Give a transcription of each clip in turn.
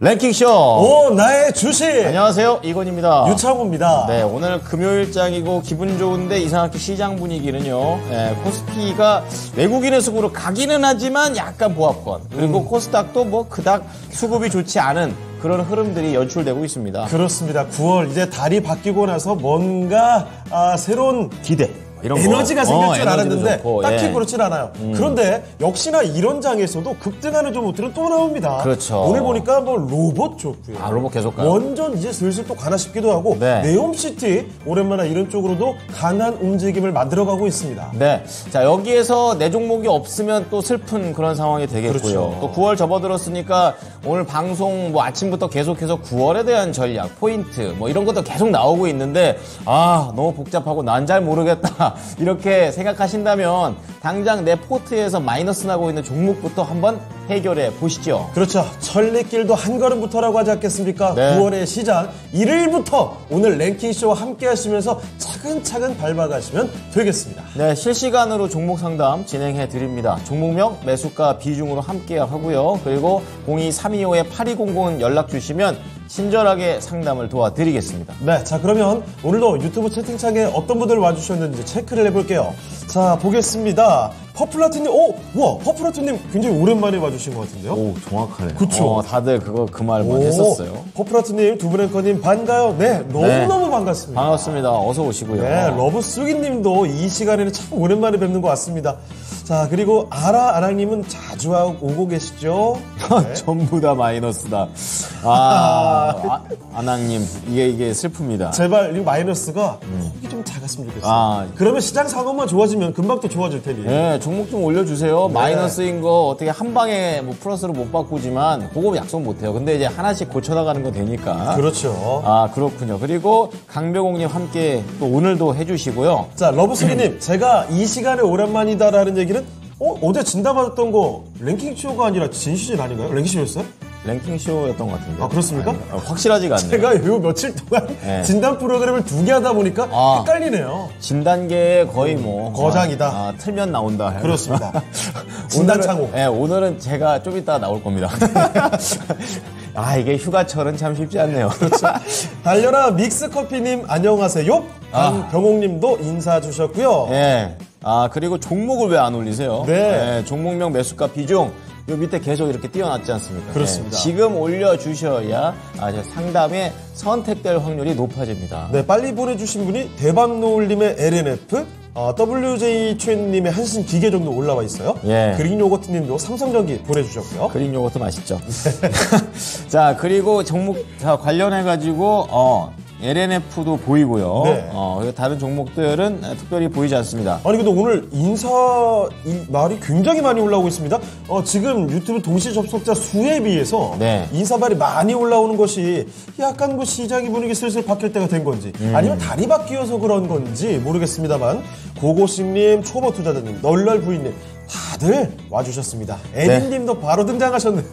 랭킹쇼! 오, 나의 주식! 안녕하세요, 이건입니다. 유창호입니다. 네, 오늘 금요일장이고 기분 좋은데 이상하게 시장 분위기는요, 코스피가 외국인의 수급으로 가기는 하지만 약간 보합권. 그리고 코스닥도 뭐 그닥 수급이 좋지 않은 그런 흐름들이 연출되고 있습니다. 그렇습니다. 9월 이제 달이 바뀌고 나서 뭔가 새로운 기대. 이런 에너지가 생길 줄 알았는데 좋고, 딱히 그렇진 않아요. 그런데 역시나 이런 장에서도 급등하는 종목들은 또 나옵니다. 그렇죠. 오늘 보니까 뭐 로봇 좋고요. 로봇 계속 가요. 원전 이제 슬슬 또 가나 싶기도 하고 네. 네옴시티 오랜만에 이런 쪽으로도 강한 움직임을 만들어가고 있습니다. 네. 자, 여기에서 내 종목이 없으면 또 슬픈 그런 상황이 되겠고요. 그렇죠. 또 9월 접어들었으니까 오늘 방송 뭐 아침부터 계속해서 9월에 대한 전략, 포인트 뭐 이런 것도 계속 나오고 있는데 너무 복잡하고 난 잘 모르겠다. 이렇게 생각하신다면 당장 내 포트에서 마이너스 나고 있는 종목부터 한번 해결해 보시죠. 그렇죠. 천리길도 한 걸음부터라고 하지 않겠습니까? 네. 9월의 시작 1일부터 오늘 랭킹쇼와 함께 하시면서 차근차근 밟아가시면 되겠습니다. 네, 실시간으로 종목 상담 진행해 드립니다. 종목명, 매수가 비중으로 함께 하고요. 그리고 02325-8200 연락 주시면 친절하게 상담을 도와드리겠습니다. 네, 자 그러면 오늘도 유튜브 채팅창에 어떤 분들 와주셨는지 체크를 해볼게요. 자, 보겠습니다. 퍼플라트님, 퍼플라트님 굉장히 오랜만에 와주신 것 같은데요? 오, 정확하네요. 그쵸. 다들 그 말만 했었어요. 퍼플라트님, 두분앵커님 반가요? 네, 너무너무 반갑습니다. 반갑습니다. 어서 오시고요. 네, 러브쓰기님도 이 시간에는 참 오랜만에 뵙는 것 같습니다. 자, 그리고 아랑님은 자주 오고 계시죠? 네. 전부 다 마이너스다. 아낭님, 이게 슬픕니다. 제발 이 마이너스가 폭이 좀 작았으면 좋겠어요. 그러면 시장 상황만 좋아지면 금방 또 좋아질 테니. 네, 종목 좀 올려주세요. 네. 마이너스인 거 어떻게 한 방에 뭐 플러스로 못 바꾸지만 그거 약속 못 해요. 근데 이제 하나씩 고쳐나가는 거 되니까. 그렇죠. 그렇군요. 그리고 강병옥님 함께 또 오늘도 해주시고요. 자, 러브스리님, 제가 이 시간에 오랜만이다라는 얘기는 어제 진단받았던 거 랭킹쇼가 아니라 진시즌 아닌가요? 랭킹쇼였어요? 랭킹쇼였던 것 같은데. 그렇습니까? 확실하지가 않네요. 제가 요 며칠 동안 진단 프로그램을 2개 하다 보니까 헷갈리네요. 진단계에 거의 뭐 거장이다. 틀면 나온다. 그렇습니다. 진단창호. 오늘은 제가 좀 이따 나올 겁니다. 이게 휴가철은 참 쉽지 않네요. 그렇죠. 달려라 믹스커피님 안녕하세요. 강병옥님도 인사 주셨고요. 네. 그리고 종목을 왜 안 올리세요? 네. 종목명 매수가 비중 요 밑에 계속 이렇게 띄워놨지 않습니까? 그렇습니다. 지금 올려주셔야 상담에 선택될 확률이 높아집니다. 네, 빨리 보내주신 분이 대박노을님의 LNF, WJ 최님의 한신 기계 정도 올라와 있어요. 예. 그린 요거트님도 삼성전기 보내주셨고요. 그린 요거트 맛있죠. 자, 그리고 종목 관련해가지고 LNF도 보이고요. 네. 그리고 다른 종목들은 특별히 보이지 않습니다. 아니 근데 오늘 말이 굉장히 많이 올라오고 있습니다. 지금 유튜브 동시 접속자 수에 비해서 인사말이 많이 올라오는 것이 약간 뭐 시장의 분위기 슬슬 바뀔 때가 된 건지 아니면 달이 바뀌어서 그런 건지 모르겠습니다만 고고식님, 초보투자자님, 널널부인님 다들 와주셨습니다. 에딘님도 바로 등장하셨네요.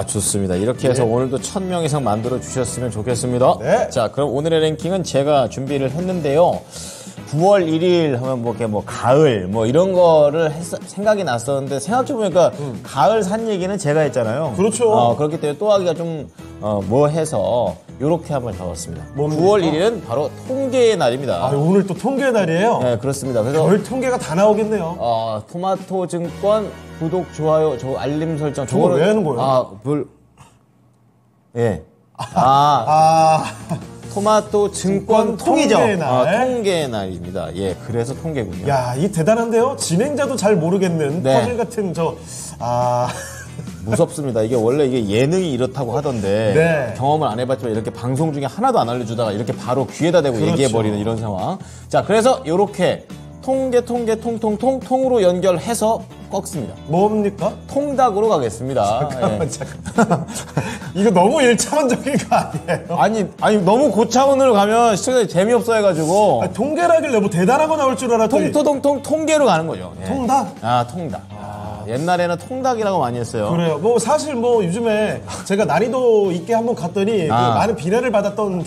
좋습니다. 이렇게 해서 오늘도 1000명 이상 만들어 주셨으면 좋겠습니다. 네. 자, 그럼 오늘의 랭킹은 제가 준비를 했는데요. 9월 1일 하면 뭐 가을 뭐 이런 거를 생각이 났었는데 생각해보니까 가을 산 얘기는 제가 했잖아요. 그렇죠. 그렇기 때문에 또 하기가 좀 해서 요렇게 한번 잡았습니다. 뭡니까? 9월 1일은 바로 통계의 날입니다. 오늘 또 통계 날이에요? 네, 그렇습니다. 그래서 별 통계가 다 나오겠네요. 토마토 증권 구독, 좋아요, 알림 설정. 저걸 왜 하는 거예요? 예. 토마토 증권 통이죠. 통계의 날입니다. 예, 그래서 통계군요. 야, 이 대단한데요? 진행자도 잘 모르겠는 퍼즐 같은 무섭습니다. 이게 원래 예능이 이렇다고 하던데 경험을 안 해봤지만 이렇게 방송 중에 하나도 안 알려주다가 이렇게 바로 귀에다 대고 얘기해버리는 이런 상황. 자, 그래서 이렇게 통으로 연결해서 꺾습니다. 뭡니까? 통닭으로 가겠습니다. 잠깐만. 이거 너무 1차원적인 거 아니에요? 아니 너무 고차원으로 가면 시청자들이 재미없어 해가지고. 통계라길래 뭐 대단한 거 나올 줄 알았더니. 통계로 가는 거죠. 통닭? 통닭. 옛날에는 통닭이라고 많이 했어요. 그래요. 사실 요즘에 제가 난이도 있게 한번 갔더니 많은 비난을 받았던.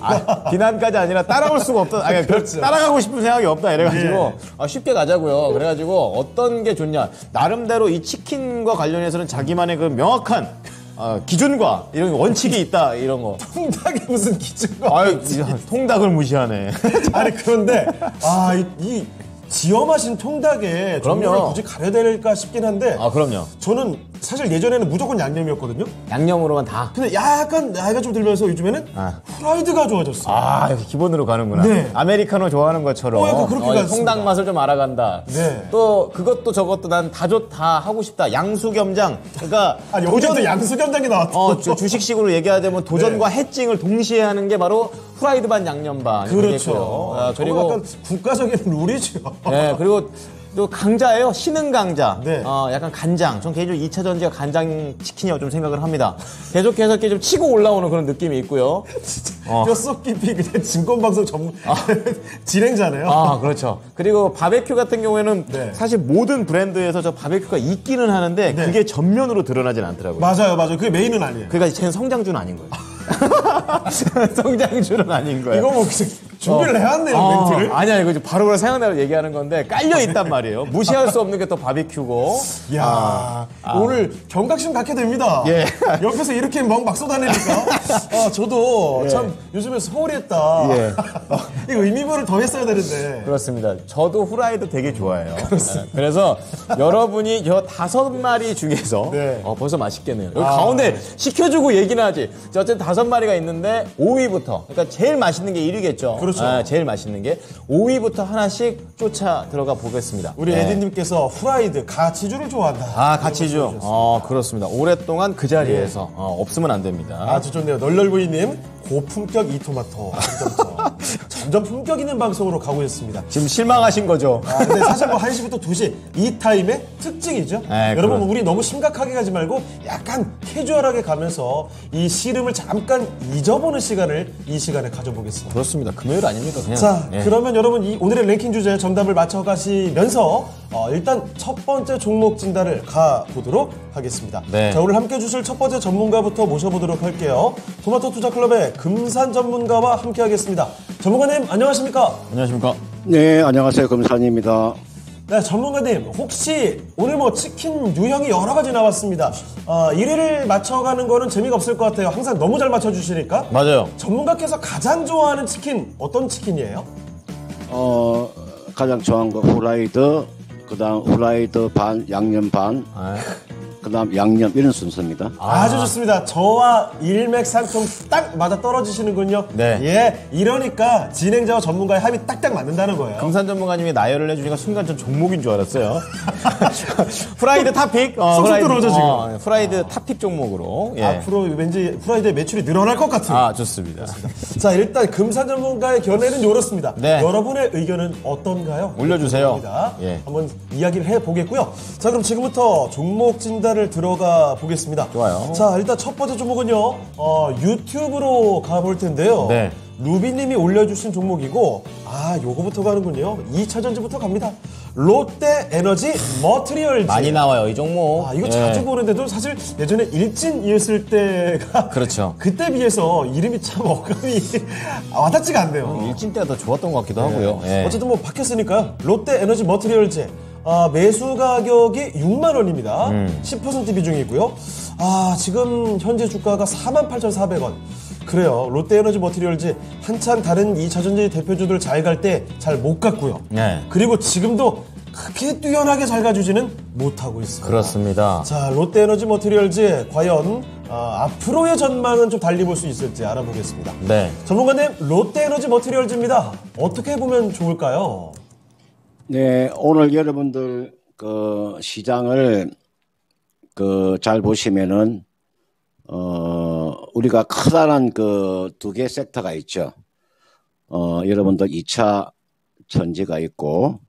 비난까지 아니라 따라올 수가 없다. 그렇죠. 따라가고 싶은 생각이 없다. 이래가지고 쉽게 가자고요. 그래가지고 어떤 게 좋냐. 나름대로 이 치킨과 관련해서는 자기만의 그 명확한 기준과 이런 원칙이 있다 이런 거. 통닭이 무슨 기준과? 아유, 통닭을 무시하네. 아니 그런데 이 지엄하신 통닭에 종류를 굳이 가려야 될까 싶긴 한데. 그럼요. 저는 사실 예전에는 무조건 양념이었거든요. 양념으로만 다. 근데 약간 나이가 좀 들면서 요즘에는 후라이드가 좋아졌어요. 이렇게 기본으로 가는구나. 네. 아메리카노 좋아하는 것처럼. 약간 그렇게 갔습니다. 통닭 맛을 좀 알아간다. 네. 또 그것도 저것도 난 다 좋다 하고 싶다. 양수겸장. 그러니까 여기도 양수겸장이 나왔죠. 주식식으로 얘기하자면 도전과 해칭을 동시에 하는 게 바로 후라이드 반 양념 반. 그렇죠. 그리고 약간 국가적인 룰이죠. 네, 그리고 또 강자예요. 신흥 강자. 네. 약간 간장. 전 개인적으로 2차 전지가 간장 치킨이라고 좀 생각을 합니다. 계속해서 이렇게 좀 치고 올라오는 그런 느낌이 있고요. 뼛속 깊이 그냥 증권방송 전문 진행자네요. 그렇죠. 그리고 바베큐 같은 경우에는 네. 사실 모든 브랜드에서 저 바베큐가 있기는 하는데 네. 그게 전면으로 드러나진 않더라고요. 맞아요. 그게 메인은 아니에요. 그러니까 쟤는 성장주는 아닌 거예요. 성장주는 아닌 거예요. 이거 뭐 준비를 해왔네요, 멘트를. 아니야, 이거 바로 생각나서 얘기하는 건데 깔려있단 말이에요. 무시할 수 없는 게 또 바비큐고. 이야, 오늘 경각심 갖게 됩니다. 예. 옆에서 이렇게 막 쏟아내니까. 저도 참 요즘에 소홀히 했다. 예. 이거 의미부를 더 했어야 되는데. 그렇습니다. 저도 후라이드 되게 좋아해요. 그래서 여러분이 저 5마리 중에서 네. 벌써 맛있겠네요. 여기 가운데 시켜주고 얘기는 하지. 어쨌든 5마리가 있는데 5위부터. 그러니까 제일 맛있는 게 1위겠죠. 그렇죠. 제일 맛있는 게 5위부터 하나씩 쫓아 들어가 보겠습니다. 우리 에디님께서 후라이드 가치주를 좋아한다. 가치주. 그렇습니다. 오랫동안 그 자리에서 없으면 안 됩니다. 아주 좋네요. 널널구이님 고품격 이토마토. 점점 품격 있는 방송으로 가고 있습니다. 지금 실망하신 거죠? 근데 사실 뭐 1시부터 2시 이 타임의 특징이죠. 네, 여러분 우리 너무 심각하게 가지 말고 약간 캐주얼하게 가면서 이 씨름을 잠깐 잊어보는 시간을 이 시간에 가져보겠습니다. 그렇습니다. 금요일 아닙니까? 그냥. 자, 그러면 여러분 오늘의 랭킹 주제 정답을 맞춰가시면서 일단 첫 번째 종목 진단을 가보도록 하겠습니다. 네. 자, 오늘 함께 해주실 첫 번째 전문가부터 모셔보도록 할게요. 토마토 투자클럽의 금산 전문가와 함께 하겠습니다. 전문가님 안녕하십니까? 안녕하십니까? 네, 안녕하세요. 금산입니다. 네, 전문가님 혹시 오늘 뭐 치킨 유형이 여러 가지 나왔습니다. 1위를 맞춰가는 거는 재미가 없을 것 같아요. 항상 너무 잘 맞춰주시니까. 맞아요. 전문가께서 가장 좋아하는 치킨 어떤 치킨이에요? 가장 좋아하는 거 후라이드, 그다음 후라이드 반, 양념 반, 그다음 양념 이런 순서입니다. 아주 좋습니다. 저와 일맥상통 딱 맞아 떨어지시는군요. 네. 예, 이러니까 진행자와 전문가의 합이 딱딱 맞는다는 거예요. 금산 전문가님이 나열을 해주니까 순간 전 종목인 줄 알았어요. 후라이드 탑픽. 쏙쏙 들어오죠, 지금. 후라이드 탑픽 종목으로. 예. 앞으로 왠지 프라이드의 매출이 늘어날 것 같은. 좋습니다. 자, 일단 금산 전문가의 견해는 이렇습니다. 네. 여러분의 의견은 어떤가요? 올려주세요. 예. 예. 한번 이야기를 해보겠고요. 자, 그럼 지금부터 종목 진단을 들어가 보겠습니다. 좋아요. 자, 일단 첫 번째 종목은요. 유튜브로 가볼 텐데요. 네. 루비님이 올려주신 종목이고, 요거부터 가는군요. 2차 전지부터 갑니다. 롯데 에너지 머티리얼즈. 많이 나와요, 이 종목. 이거 예. 자주 보는데도 사실 예전에 일진이었을 때가. 그렇죠. 그때 비해서 이름이 참 어감이 와닿지가 않네요. 일진 때가 더 좋았던 것 같기도 하고요. 예. 어쨌든 뭐 바뀌었으니까요. 롯데 에너지 머티리얼즈. 매수 가격이 6만 원입니다. 10% 비중이고요. 지금 현재 주가가 48,400원. 그래요. 롯데에너지 머티리얼즈 한창 다른 2차전지 대표주들 잘 갈 때 잘 못 갔고요. 네. 그리고 지금도 그렇게 뛰어나게 잘 가주지는 못하고 있습니다. 그렇습니다. 자, 롯데에너지 머티리얼즈 과연 앞으로의 전망은 좀 달리 볼 수 있을지 알아보겠습니다. 네. 전문가님, 롯데에너지 머티리얼즈입니다. 어떻게 보면 좋을까요? 네, 오늘 여러분들 그 시장을 잘 보시면은 우리가 커다란 그 두 개 섹터가 있죠. 여러분들 2차 전지가 있고,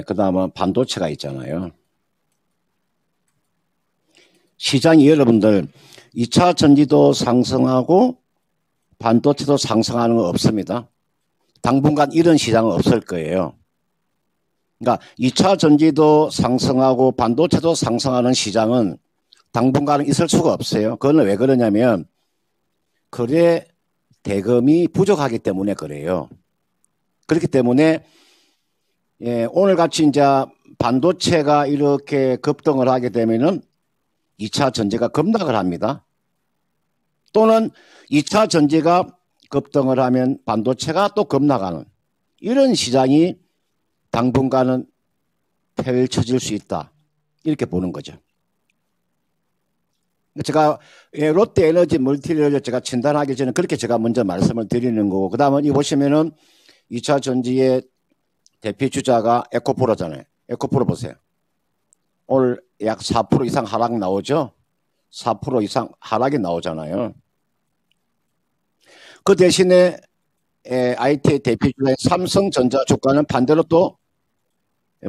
그다음은 반도체가 있잖아요. 시장이 여러분들 2차 전지도 상승하고 반도체도 상승하는 거 없습니다. 당분간 이런 시장은 없을 거예요. 그러니까 2차 전지도 상승하고 반도체도 상승하는 시장은 당분간은 있을 수가 없어요. 그건 왜 그러냐면 거래 대금이 부족하기 때문에 그래요. 그렇기 때문에 오늘 같이 이제 반도체가 이렇게 급등을 하게 되면은 2차 전지가 급락을 합니다. 또는 2차 전지가 급등을 하면 반도체가 또 급락하는 이런 시장이 당분간은 펼쳐질 수 있다. 이렇게 보는 거죠. 제가 롯데에너지 멀티를 제가 진단하기 전에 그렇게 제가 먼저 말씀을 드리는 거고, 그 다음에 이 보시면은 2차 전지의 대표 주자가 에코프로잖아요. 에코프로 보세요. 오늘 약 4% 이상 하락 나오죠? 4% 이상 하락이 나오잖아요. 그 대신에 IT 대표 주자의 삼성전자 주가는 반대로 또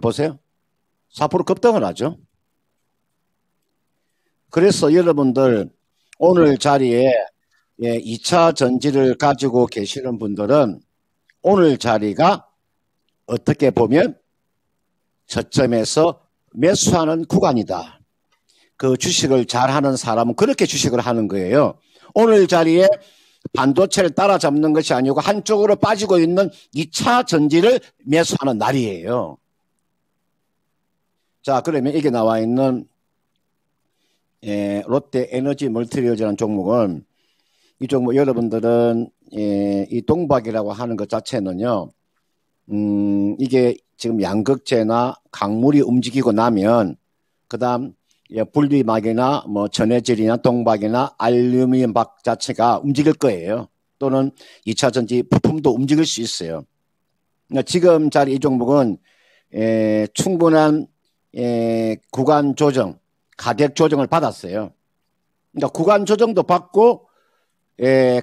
보세요. 4% 급등을 하죠. 그래서 여러분들 오늘 자리에 2차 전지를 가지고 계시는 분들은 오늘 자리가 어떻게 보면 저점에서 매수하는 구간이다. 그 주식을 잘하는 사람은 그렇게 주식을 하는 거예요. 오늘 자리에 반도체를 따라잡는 것이 아니고 한쪽으로 빠지고 있는 2차 전지를 매수하는 날이에요. 자, 그러면 이게 나와 있는 롯데 에너지 멀티리얼즈라는 종목은, 이 종목 여러분들은 이 동박이라고 하는 것 자체는요, 이게 지금 양극재나 강물이 움직이고 나면 그다음 분리막이나 뭐 전해질이나 동박이나 알루미늄 박 자체가 움직일 거예요. 또는 2차 전지 부품도 움직일 수 있어요. 그러니까 지금 자리 이 종목은 충분한 구간 조정, 가격 조정을 받았어요. 그러니까 구간 조정도 받고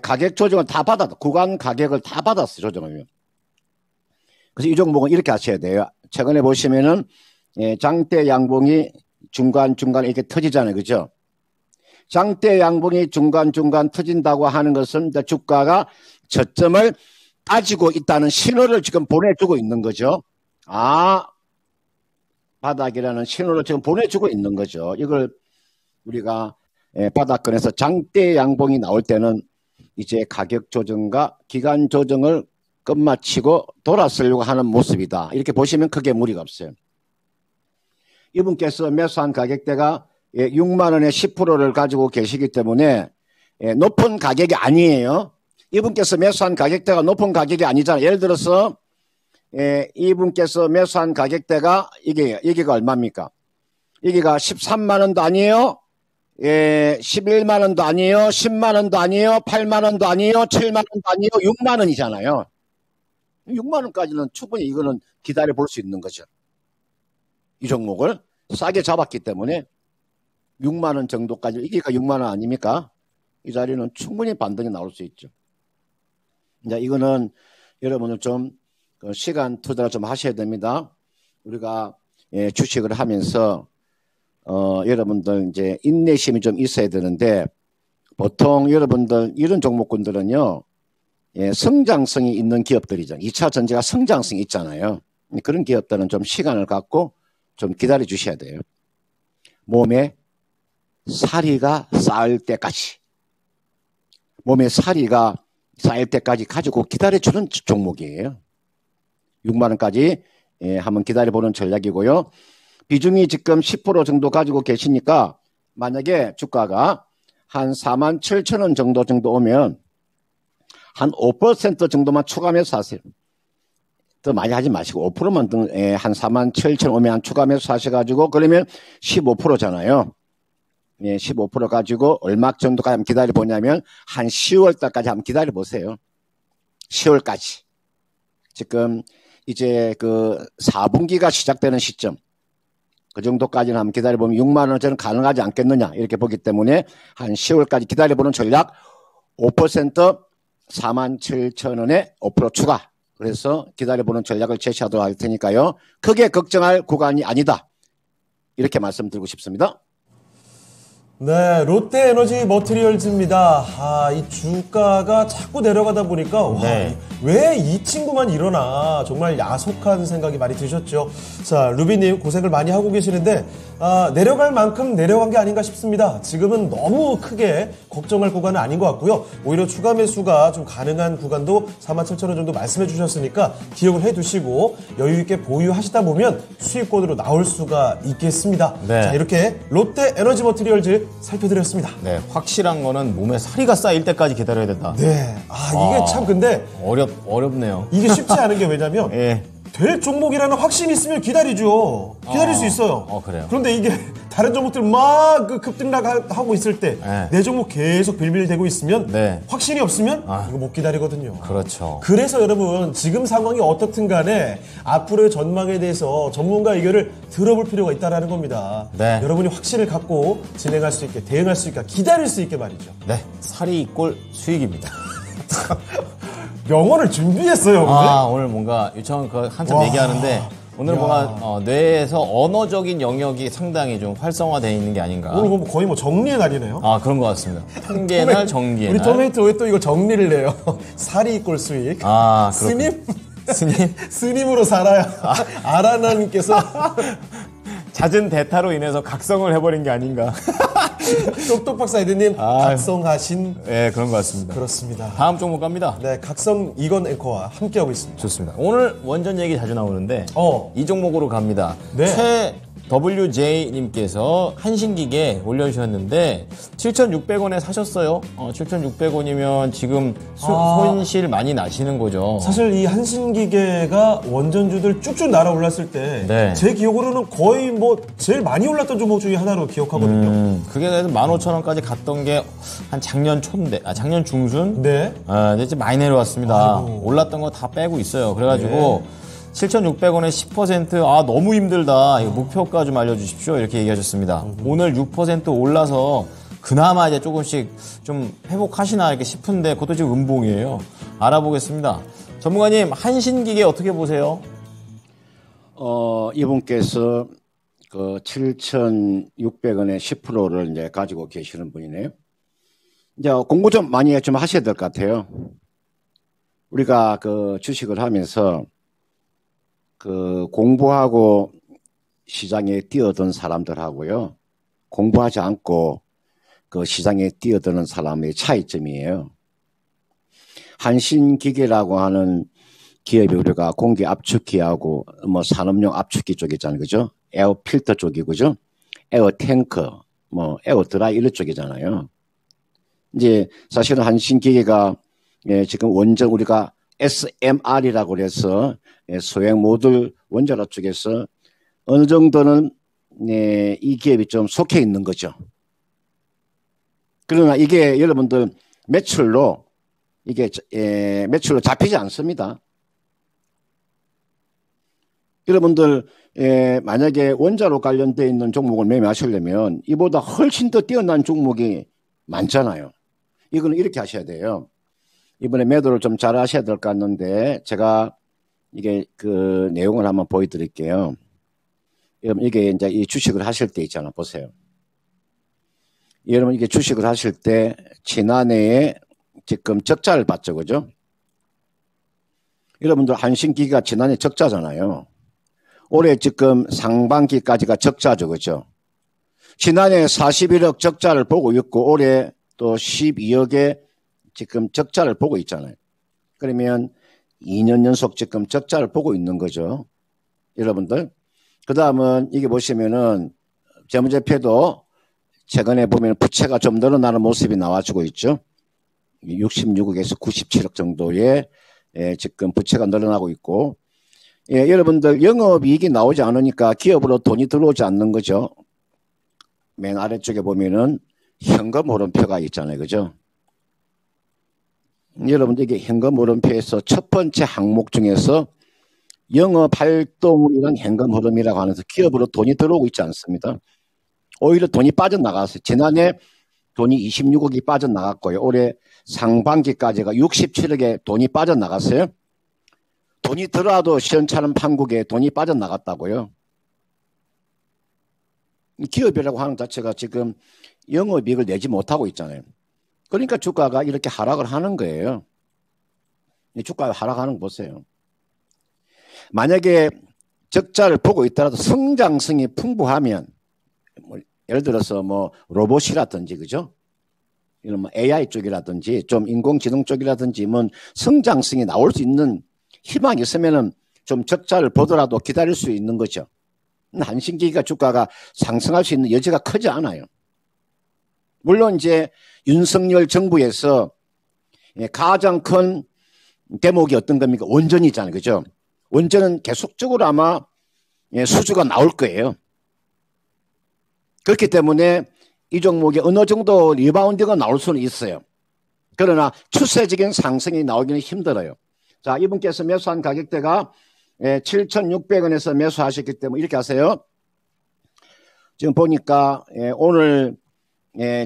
가격 조정을 다 받았다. 구간 가격을 다 받았어요. 조정을. 그래서 이 종목은 이렇게 하셔야 돼요. 최근에 보시면은 장대 양봉이 중간중간 이렇게 터지잖아요. 그죠? 장대 양봉이 중간중간 터진다고 하는 것은 주가가 저점을 따지고 있다는 신호를 지금 보내주고 있는 거죠. 아, 바닥이라는 신호를 지금 보내주고 있는 거죠. 이걸 우리가 바닥권에서 장대 양봉이 나올 때는 이제 가격 조정과 기간 조정을 끝마치고 돌아서려고 하는 모습이다. 이렇게 보시면 크게 무리가 없어요. 이분께서 매수한 가격대가 6만 원에 10%를 가지고 계시기 때문에 높은 가격이 아니에요. 이분께서 매수한 가격대가 높은 가격이 아니잖아요. 예를 들어서 이분께서 매수한 가격대가 여기가 얼마입니까? 여기가 13만 원도 아니에요. 11만 원도 아니에요. 10만 원도 아니에요. 8만 원도 아니에요. 7만 원도 아니에요. 6만 원이잖아요. 6만 원까지는 충분히 이거는 기다려 볼 수 있는 거죠. 이 종목을 싸게 잡았기 때문에 6만 원 정도까지, 이게가 6만 원 아닙니까? 이 자리는 충분히 반등이 나올 수 있죠. 이제 이거는 여러분들 좀 시간 투자를 좀 하셔야 됩니다. 우리가 주식을 하면서 여러분들 이제 인내심이 좀 있어야 되는데, 보통 여러분들 이런 종목군들은요, 성장성이 있는 기업들이죠. 2차 전지가 성장성이 있잖아요. 그런 기업들은 좀 시간을 갖고 좀 기다려 주셔야 돼요. 몸에 사리가 쌓일 때까지, 몸에 사리가 쌓일 때까지 가지고 기다려 주는 종목이에요. 6만 원까지 한번 기다려 보는 전략이고요. 비중이 지금 10% 정도 가지고 계시니까 만약에 주가가 한 4만 7천 원 정도 오면 한 5% 정도만 추가 매수하세요. 더 많이 하지 마시고 5%만 한 4만 7천 오면 한 추가 매수하셔가지고, 그러면 15%잖아요. 15% 가지고 얼마 정도까지 한번 기다려 보냐면 한 10월 달까지 한번 기다려 보세요. 10월까지. 지금 이제 그 4분기가 시작되는 시점, 그 정도까지는 한번 기다려보면 6만 원 저는 가능하지 않겠느냐 이렇게 보기 때문에 한 10월까지 기다려보는 전략, 5% 4만 7천 원에 5% 추가, 그래서 기다려보는 전략을 제시하도록 할 테니까요. 크게 걱정할 구간이 아니다, 이렇게 말씀드리고 싶습니다. 네, 롯데에너지 머티리얼즈입니다. 아, 이 주가가 자꾸 내려가다 보니까 와, 왜 이 친구만 일어나, 정말 야속한 생각이 많이 드셨죠. 자, 루비님 고생을 많이 하고 계시는데 내려갈 만큼 내려간 게 아닌가 싶습니다. 지금은 너무 크게 걱정할 구간은 아닌 것 같고요. 오히려 추가 매수가 좀 가능한 구간도 47,000원 정도 말씀해 주셨으니까 기억을 해두시고 여유 있게 보유하시다 보면 수익권으로 나올 수가 있겠습니다. 네. 자, 이렇게 롯데 에너지 머티리얼즈 살펴드렸습니다. 네, 확실한 거는 몸에 사리가 쌓일 때까지 기다려야 된다. 네, 이게 참 근데 어렵네요. 이게 쉽지 않은 게 왜냐면 예. 될 종목이라는 확신이 있으면 기다리죠. 기다릴 수 있어요. 그래요. 그런데 이게 다른 종목들 막 급등락하고 있을 때 내 네. 종목 계속 빌빌대고 있으면 네. 확신이 없으면 이거 못 기다리거든요. 그렇죠. 그래서 여러분 지금 상황이 어떻든 간에 앞으로의 전망에 대해서 전문가 의견을 들어볼 필요가 있다는 겁니다. 네. 여러분이 확신을 갖고 진행할 수 있게, 대응할 수 있게, 기다릴 수 있게 말이죠. 네, 살이 꼴 수익입니다. 명언을 준비했어요. 오늘 뭔가 유창은 한참 얘기하는데 오늘 뭔가 뇌에서 언어적인 영역이 상당히 좀 활성화되어 있는 게 아닌가. 오늘 거의 정리의 날이네요. 그런 것 같습니다. 통계의 날, 정기의 우리 날. 토메이토 왜 또 이거 정리를 해요? 살이 이꼴 수익. 스님? 스님으로 살아야. 아라나님께서 잦은 대타로 인해서 각성을 해버린 게 아닌가. 똑똑 박사 에드님 각성하신. 네, 그런 것 같습니다. 그렇습니다. 다음 종목 갑니다. 네, 각성 이건 앵커와 함께하고 있습니다. 좋습니다. 오늘 원전 얘기 자주 나오는데 이 종목으로 갑니다. 네. WJ님께서 한신기계 올려주셨는데 7,600원에 사셨어요. 7,600원이면 지금 손실 많이 나시는 거죠. 사실 이 한신기계가 원전주들 쭉쭉 날아올랐을 때 제 기억으로는 거의 제일 많이 올랐던 종목 중에 하나로 기억하거든요. 그게 그래서 15,000원까지 갔던 게 한 작년 초인데, 작년 중순? 네. 이제 많이 내려왔습니다. 아이고. 올랐던 거 다 빼고 있어요. 그래가지고 7,600원에 10% 너무 힘들다. 이거 목표가 좀 알려주십시오. 이렇게 얘기하셨습니다. 오늘 6% 올라서 그나마 이제 조금씩 좀 회복하시나 이렇게 싶은데 그것도 지금 음봉이에요. 알아보겠습니다. 전문가님, 한신기계 어떻게 보세요? 이분께서 7,600원에 10%를 이제 가지고 계시는 분이네요. 이제 공부 좀 많이 좀 하셔야 될 것 같아요. 우리가 주식을 하면서 공부하고 시장에 뛰어든 사람들하고요. 공부하지 않고 시장에 뛰어드는 사람의 차이점이에요. 한신기계라고 하는 기업이 우리가 공기 압축기하고 산업용 압축기 쪽 있잖아요. 그죠? 에어 필터 쪽이 그죠? 에어 탱커, 에어 드라이 이런 쪽이잖아요. 이제 사실은 한신기계가 지금 원전 우리가 SMR이라고 그래서 소형 모듈 원자로 쪽에서 어느 정도는 이 기업이 좀 속해 있는 거죠. 그러나 이게 여러분들 매출로 잡히지 않습니다. 여러분들 만약에 원자로 관련되어 있는 종목을 매매하시려면 이보다 훨씬 더 뛰어난 종목이 많잖아요. 이거는 이렇게 하셔야 돼요. 이번에 매도를 좀 잘 하셔야 될 것 같는데 제가 이게 내용을 한번 보여드릴게요. 여러분 이게 이제 이 주식을 하실 때 있잖아. 보세요. 여러분 이게 주식을 하실 때 지난해에 지금 적자를 봤죠. 그죠? 여러분들 한신기계가 지난해 적자잖아요. 올해 지금 상반기까지가 적자죠. 그죠? 지난해 41억 적자를 보고 있고 올해 또 12억의 지금 적자를 보고 있잖아요. 그러면 2년 연속 지금 적자를 보고 있는 거죠. 여러분들. 그 다음은 이게 보시면은 재무제표도 최근에 보면 부채가 좀 늘어나는 모습이 나와주고 있죠. 66억에서 97억 정도의 지금 부채가 늘어나고 있고 여러분들 영업이익이 나오지 않으니까 기업으로 돈이 들어오지 않는 거죠. 맨 아래쪽에 보면은 현금 흐름표가 있잖아요. 그죠? 여러분들 이게 현금 흐름표에서 첫 번째 항목 중에서 영업활동이란 현금 흐름이라고 하면서 기업으로 돈이 들어오고 있지 않습니다. 오히려 돈이 빠져나갔어요. 지난해 돈이 26억이 빠져나갔고요. 올해 상반기까지가 67억의 돈이 빠져나갔어요. 돈이 들어와도 시원찮은 판국에 돈이 빠져나갔다고요. 기업이라고 하는 자체가 지금 영업이익을 내지 못하고 있잖아요. 그러니까 주가가 이렇게 하락을 하는 거예요. 주가가 하락하는 거 보세요. 만약에 적자를 보고 있더라도 성장성이 풍부하면 예를 들어서 로봇이라든지 그죠? 이런 뭐 AI 쪽이라든지 좀 인공지능 쪽이라든지 뭐 성장성이 나올 수 있는 희망이 있으면은 좀 적자를 보더라도 기다릴 수 있는 거죠. 한신기기가 주가가 상승할 수 있는 여지가 크지 않아요. 물론 이제 윤석열 정부에서 가장 큰 대목이 어떤 겁니까? 원전이잖아요. 그죠? 원전은 계속적으로 아마 수주가 나올 거예요. 그렇기 때문에 이 종목에 어느 정도 리바운드가 나올 수는 있어요. 그러나 추세적인 상승이 나오기는 힘들어요. 자, 이분께서 매수한 가격대가 7,600원에서 매수하셨기 때문에 이렇게 하세요. 지금 보니까 오늘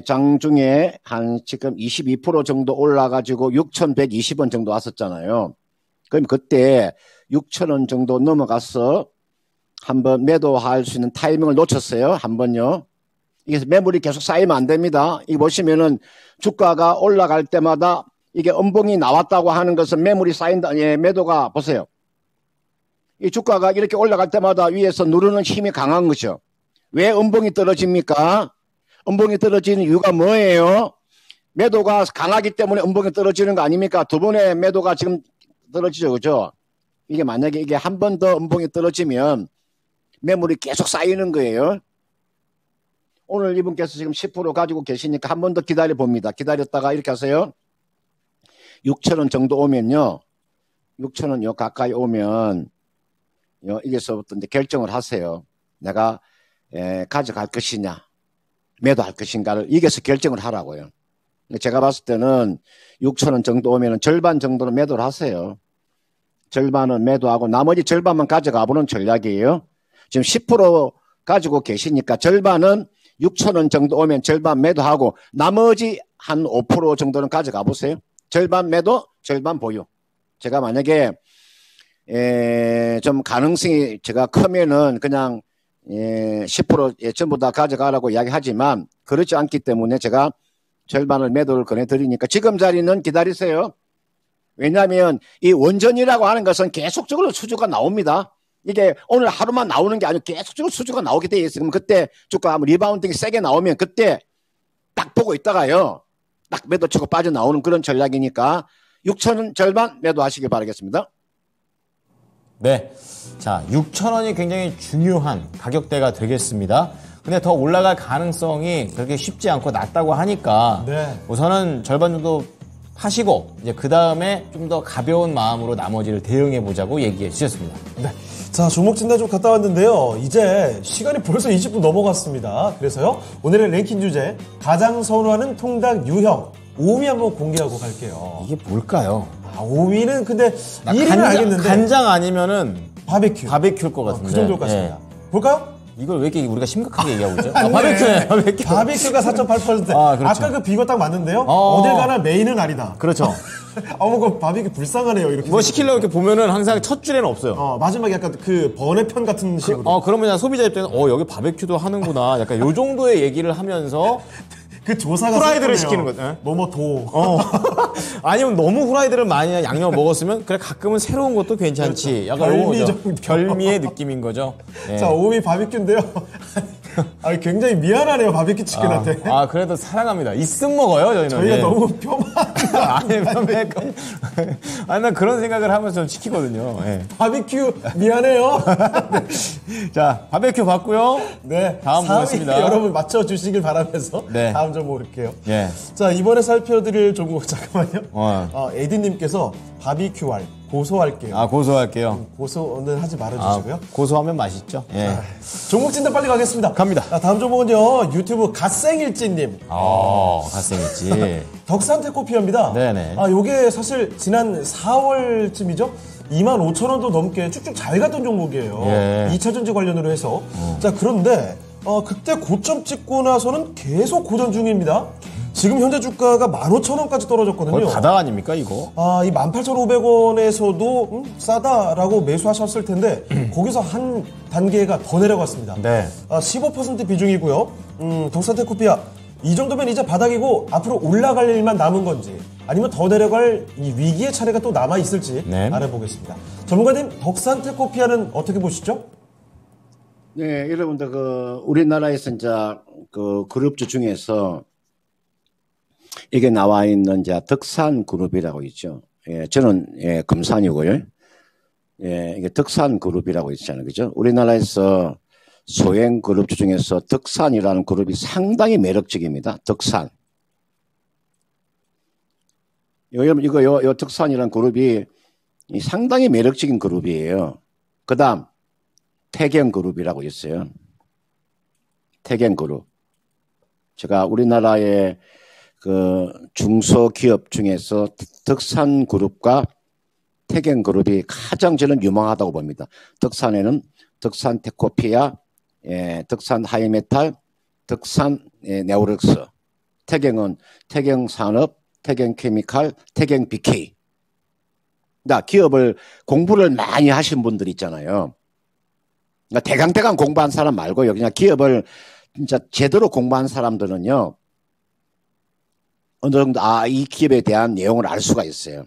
장중에 한 지금 22% 정도 올라가지고 6,120원 정도 왔었잖아요. 그럼 그때 6,000원 정도 넘어가서 한번 매도할 수 있는 타이밍을 놓쳤어요. 한번요. 이게 매물이 계속 쌓이면 안 됩니다. 이거 보시면은 주가가 올라갈 때마다 이게 음봉이 나왔다고 하는 것은 매물이 쌓인다. 매도가 보세요. 이 주가가 이렇게 올라갈 때마다 위에서 누르는 힘이 강한 거죠. 왜 음봉이 떨어집니까? 음봉이 떨어지는 이유가 뭐예요? 매도가 강하기 때문에 음봉이 떨어지는 거 아닙니까? 두 번의 매도가 지금 떨어지죠. 그죠? 이게 만약에 이게 한 번 더 음봉이 떨어지면 매물이 계속 쌓이는 거예요. 오늘 이분께서 지금 10% 가지고 계시니까 한 번 더 기다려 봅니다. 기다렸다가 이렇게 하세요. 6,000원 정도 오면요. 6,000원 요 가까이 오면 여기서부터 이제 결정을 하세요. 내가 가져갈 것이냐, 매도할 것인가를 여기서 결정을 하라고요. 제가 봤을 때는 6,000원 정도 오면은 절반 정도는 매도를 하세요. 절반은 매도하고 나머지 절반만 가져가 보는 전략이에요. 지금 10% 가지고 계시니까 절반은 6,000원 정도 오면 절반 매도하고 나머지 한 5% 정도는 가져가 보세요. 절반 매도, 절반 보유. 제가 만약에 좀 가능성이 제가 크면은 그냥 10% 전부 다 가져가라고 이야기하지만 그렇지 않기 때문에 제가 절반을 매도를 권해드리니까 지금 자리는 기다리세요. 왜냐하면 이 원전이라고 하는 것은 계속적으로 수주가 나옵니다. 이게 오늘 하루만 나오는 게 아니고 계속적으로 수주가 나오게 돼 있어요. 그럼 그때 주가 리바운딩이 세게 나오면 그때 딱 보고 있다가요. 딱 매도 치고 빠져나오는 그런 전략이니까 6,000원 절반 매도하시길 바라겠습니다. 네. 자, 6,000원이 굉장히 중요한 가격대가 되겠습니다. 근데 더 올라갈 가능성이 그렇게 쉽지 않고 낮다고 하니까 네. 우선은 절반 정도 하시고 이제 그 다음에 좀 더 가벼운 마음으로 나머지를 대응해 보자고 얘기해 주셨습니다. 네. 자, 종목 진단 좀 갔다 왔는데요. 이제 시간이 벌써 20분 넘어갔습니다. 그래서요, 오늘의 랭킹 주제, 가장 선호하는 통닭 유형 5위 한번 공개하고 갈게요. 이게 뭘까요? 5위는 근데 1위는 알겠는데. 간장 아니면은 바베큐. 바베큐일 것 같은데. 그 정도일 것 같습니다. 볼까요? 이걸 왜 이렇게 우리가 심각하게 얘기하고 있죠? 바베큐네, 바베큐. 바베큐가 4.8%. 그렇죠. 아까 그 비거 딱 맞는데요? 어딜 가나 메인은 아니다. 그렇죠. 그 바베큐 불쌍하네요, 이렇게. 뭐 시키려고 이렇게 보면은 항상 첫 줄에는 없어요. 마지막에 약간 그 번외편 같은 식으로. 그러면 그냥 소비자 입장에서, 여기 바베큐도 하는구나. 약간 요 정도의 얘기를 하면서. 그 조사가 후라이드를 시키는 거죠. 뭐도. 아니면 너무 후라이드를 많이 양념 먹었으면 그래 가끔은 새로운 것도 괜찮지. 그렇죠. 약간 이런 거죠. 별미의 느낌인 거죠. 네. 자, 5위 바비큐인데요. 굉장히 미안하네요, 바비큐 치킨한테. 그래도 사랑합니다. 있으면 먹어요, 저희는. 저희가 너무 폄하한. 난 그런 생각을 하면서 좀 시키거든요. 네. 바비큐 미안해요. 네. 자, 바비큐 봤고요. 네. 다음 보겠습니다. 여러분 맞춰주시길 바라면서. 네. 다음 종목 볼게요. 네. 자, 이번에 살펴드릴 종목, 잠깐만요. 에디님께서 바비큐알. 고소할게요. 고소할게요. 고소는 하지 말아주시고요. 고소하면 맛있죠. 예. 종목 진단 빨리 가겠습니다. 갑니다. 다음 종목은요, 유튜브 갓생일지님. 갓생일지. 덕산테코피아입니다. 네네. 요게 사실 지난 4월쯤이죠? 25,000원도 넘게 쭉쭉 잘 갔던 종목이에요. 예. 2차전지 관련으로 해서. 자, 그런데, 그때 고점 찍고 나서는 계속 고전 중입니다. 지금 현재 주가가 15,000원까지 떨어졌거든요. 거의 바닥 아닙니까, 이거? 이 18,500원에서도 싸다라고 매수하셨을 텐데 거기서 한 단계가 더 내려갔습니다. 네. 15% 비중이고요. 덕산테코피아 이 정도면 이제 바닥이고 앞으로 올라갈 일만 남은 건지 아니면 더 내려갈 이 위기의 차례가 또 남아 있을지 네. 알아보겠습니다. 전문가님, 덕산테코피아는 어떻게 보시죠? 네, 여러분들 우리나라에서 이제 그룹주 중에서 이게 나와 있는 이제 덕산그룹이라고 있죠. 예, 저는 예, 금산이고요. 예, 이게 덕산그룹이라고 있잖아요. 그죠? 우리나라에서 소형 그룹 중에서 덕산이라는 그룹이 상당히 매력적입니다. 덕산. 요 덕산이라는 그룹이 상당히 매력적인 그룹이에요. 그 다음, 태경그룹이라고 있어요. 태경그룹. 제가 우리나라의 그 중소기업 중에서 덕산그룹과 태경그룹이 가장 저는 유망하다고 봅니다. 덕산에는 덕산테코피아, 예, 덕산하이메탈, 덕산네오렉스, 태경은 태경산업, 태경케미칼, 태경BK. 기업을 공부를 많이 하신 분들 있잖아요. 그러니까 대강대강 공부한 사람 말고요. 그냥 기업을 진짜 제대로 공부한 사람들은요. 어느 정도 이 기업에 대한 내용을 알 수가 있어요.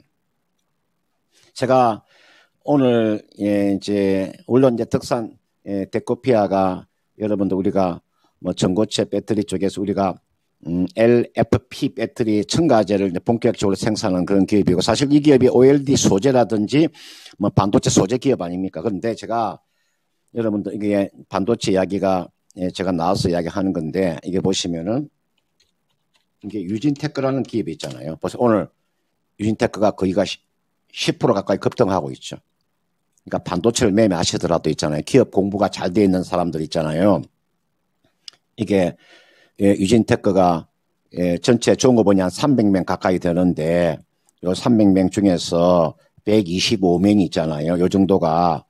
제가 오늘 이제 물론 이제 덕산 데코피아가 여러분들 우리가 뭐 전고체 배터리 쪽에서 우리가 LFP 배터리 첨가제를 이제 본격적으로 생산하는 그런 기업이고 사실 이 기업이 OLED 소재라든지 뭐 반도체 소재 기업 아닙니까? 그런데 제가 여러분들 이게 반도체 이야기가 제가 나와서 이야기하는 건데 이게 보시면은 이게 유진테크라는 기업이 있잖아요. 벌써 오늘 유진테크가 거의가 10% 가까이 급등하고 있죠. 그러니까 반도체를 매매하시더라도 있잖아요. 기업 공부가 잘 돼 있는 사람들 있잖아요. 이게 유진테크가 전체 종업원이 한 300명 가까이 되는데 요 300명 중에서 125명이 있잖아요. 요 정도가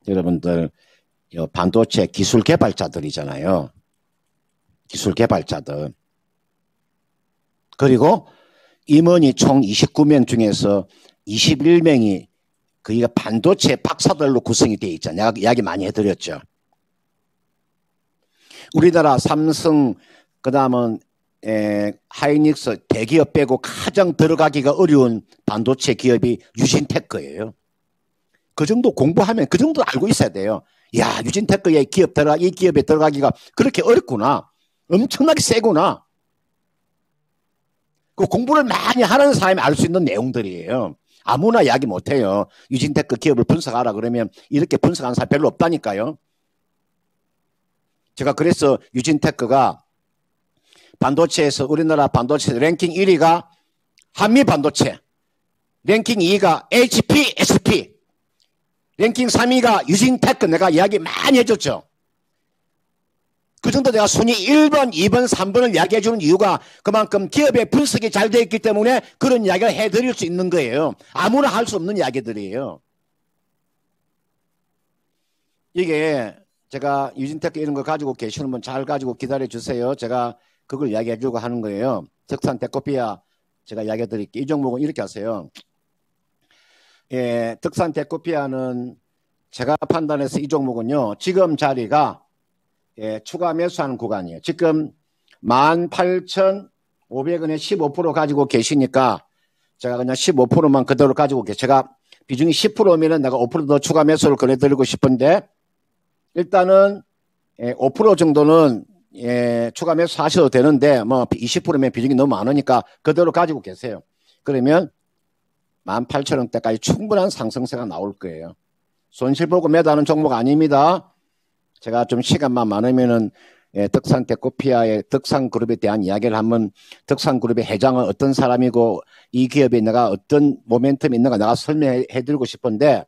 여러분들 반도체 기술 개발자들이잖아요. 기술 개발자들. 그리고 임원이 총 29명 중에서 21명이 그이가 반도체 박사들로 구성이 되어 있잖아요. 이야기 많이 해드렸죠. 우리나라 삼성, 그 다음은 하이닉스 대기업 빼고 가장 들어가기가 어려운 반도체 기업이 유진테크예요. 그 정도 공부하면 그 정도 알고 있어야 돼요. 야, 유진테크의 이 기업에 들어가기가 그렇게 어렵구나. 엄청나게 세구나. 그 공부를 많이 하는 사람이 알 수 있는 내용들이에요. 아무나 이야기 못해요. 유진테크 기업을 분석하라 그러면 이렇게 분석하는 사람 별로 없다니까요. 제가 그래서 유진테크가 반도체에서 우리나라 반도체 랭킹 1위가 한미반도체, 랭킹 2위가 HP, SP, 랭킹 3위가 유진테크 내가 이야기 많이 해줬죠. 그 정도 내가 순위 1번, 2번, 3번을 이야기해 주는 이유가 그만큼 기업의 분석이 잘 되어 있기 때문에 그런 이야기를 해드릴 수 있는 거예요. 아무나 할 수 없는 이야기들이에요. 이게 제가 유진테크 이런 거 가지고 계시는 분 잘 가지고 기다려 주세요. 제가 그걸 이야기해 주고 하는 거예요. 덕산 데코피아 제가 이야기해 드릴게요. 이 종목은 이렇게 하세요. 덕산 데코피아는 제가 판단해서 이 종목은요. 지금 자리가 추가 매수하는 구간이에요. 지금 18,500원에 15% 가지고 계시니까 제가 그냥 15%만 그대로 가지고 제가 비중이 10%면은 내가 5% 더 추가 매수를 권해드리고 싶은데 일단은 5% 정도는 추가 매수 하셔도 되는데 뭐 20%면 비중이 너무 많으니까 그대로 가지고 계세요. 그러면 18,000원대까지 충분한 상승세가 나올 거예요. 손실 보고 매도하는 종목 아닙니다. 제가 좀 시간만 많으면은 덕산 데코피아의 덕산그룹에 대한 이야기를 하면 덕산그룹의 회장은 어떤 사람이고 이 기업에 내가 어떤 모멘텀이 있는가 내가 설명해 드리고 싶은데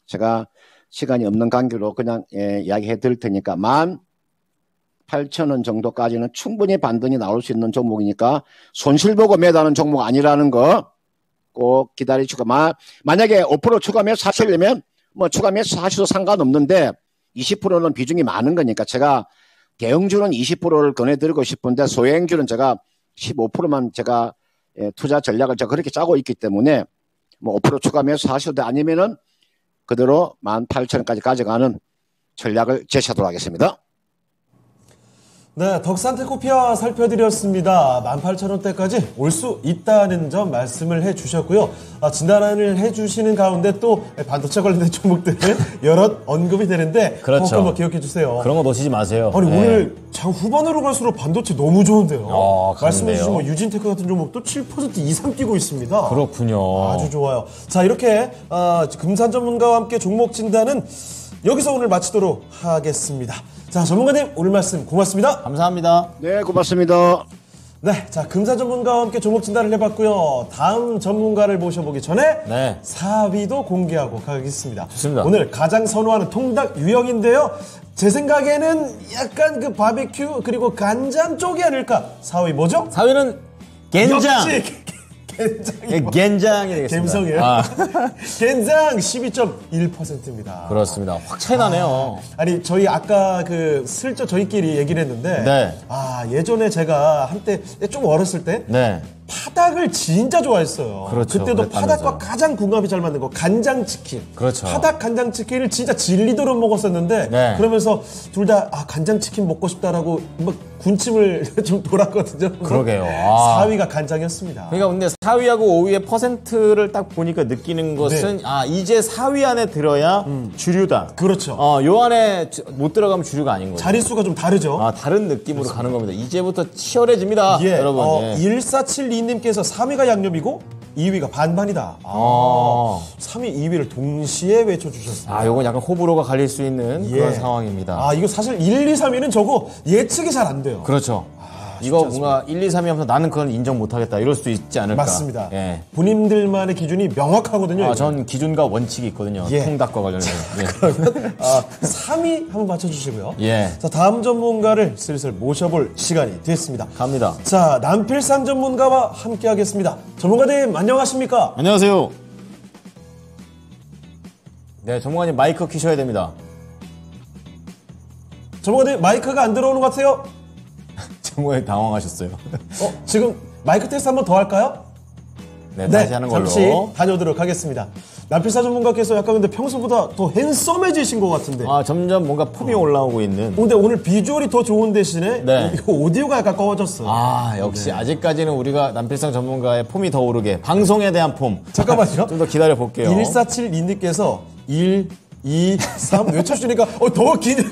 제가 시간이 없는 관계로 그냥 이야기해 드릴 테니까 18,000원 정도까지는 충분히 반등이 나올 수 있는 종목이니까 손실 보고 매도하는 종목 아니라는 거 꼭 기다리시고 만약에 5% 추가 매수 하시려면 뭐 추가 매수 하셔도 상관없는데 20%는 비중이 많은 거니까 제가 대형주는 20%를 권해드리고 싶은데 소형주는 제가 15%만 제가 투자 전략을 제가 그렇게 짜고 있기 때문에 뭐 5% 추가 매수 하셔도 아니면은 그대로 18,000원까지 가져가는 전략을 제시하도록 하겠습니다. 네, 덕산테코피아 살펴드렸습니다. 18,000원대까지 올 수 있다는 점 말씀을 해주셨고요. 진단을 해주시는 가운데 또 반도체 관련된 종목들 여럿 언급이 되는데 그렇죠. 한번 기억해 주세요. 그런 거 놓치지 마세요. 아니 네. 오늘 장 후반으로 갈수록 반도체 너무 좋은데요. 말씀해 주신 뭐 유진테크 같은 종목도 7% 이상 뛰고 있습니다. 그렇군요. 아주 좋아요. 자, 이렇게 금산 전문가와 함께 종목 진단은 여기서 오늘 마치도록 하겠습니다. 자, 전문가님 오늘 말씀 고맙습니다. 감사합니다. 네, 고맙습니다. 네, 자, 금산 전문가와 함께 종목 진단을 해봤고요. 다음 전문가를 모셔보기 전에 네. 4위도 공개하고 가겠습니다. 좋습니다. 오늘 가장 선호하는 통닭 유형인데요. 제 생각에는 약간 그 바베큐 그리고 간장 쪽이 아닐까. 4위 뭐죠? 4위는 겐장. 역시 겐장이 네, 겐장이 되겠습니다. 갬성이에요. 겐장 12.1%입니다. 그렇습니다. 확 차이 나네요. 아니 저희 아까 그 슬쩍 저희끼리 얘기를 했는데 네. 예전에 제가 한때 좀 어렸을 때 네. 파닭을 진짜 좋아했어요. 그렇죠. 그때도 그랬다면서요. 파닭과 가장 궁합이 잘 맞는 거 간장치킨. 그렇죠. 파닭 간장치킨을 진짜 질리도록 먹었었는데 네. 그러면서 둘 다 간장치킨 먹고 싶다라고 막 군침을 좀 돌았거든요. 그러게요. 4위가 간장이었습니다. 그러니까 근데 4위하고 5위의 퍼센트를 딱 보니까 느끼는 것은 이제 4위 안에 들어야 주류다. 그렇죠. 요 안에 못 들어가면 주류가 아닌 거죠. 자릿수가 좀 다르죠. 다른 느낌으로 가는 겁니다. 이제부터 치열해집니다. 여러분. 1472님께서 3위가 양념이고 2위가 반반이다. 3위, 2위를 동시에 외쳐주셨습니다. 요건 약간 호불호가 갈릴 수 있는 그런 상황입니다. 이거 사실 1, 2, 3위는 저거 예측이 잘 안 돼요. 그렇죠. 이거 뭔가 1, 2, 3위 하면서 나는 그건 인정 못하겠다 이럴 수도 있지 않을까. 맞습니다. 예. 본인들만의 기준이 명확하거든요. 전 기준과 원칙이 있거든요. 통닭과 관련해서. 그러면 3위 한번 맞춰주시고요. 예. 자, 다음 전문가를 슬슬 모셔볼 시간이 됐습니다. 갑니다. 자, 남필상 전문가와 함께 하겠습니다. 전문가님 안녕하십니까? 안녕하세요. 네, 전문가님 마이크 키셔야 됩니다. 전문가님 마이크가 안 들어오는 것 같아요. 전문가님 당황하셨어요. 지금 마이크 테스트 한번 더 할까요? 네, 다시 하는 걸로. 잠시 다녀오도록 하겠습니다. 남필사 전문가께서 약간 근데 평소보다 더 핸섬해지신 것 같은데. 점점 뭔가 폼이 올라오고 있는. 근데 오늘 비주얼이 더 좋은 대신에 이거 오디오가 약간 꺼졌어요. 역시 아직까지는 우리가 남필상 전문가의 폼이 더 오르게 방송에 대한 폼. 잠깐만요. 좀 더 기다려 볼게요. 1472님께서 1, 2, 3 외쳐주니까 더 괜히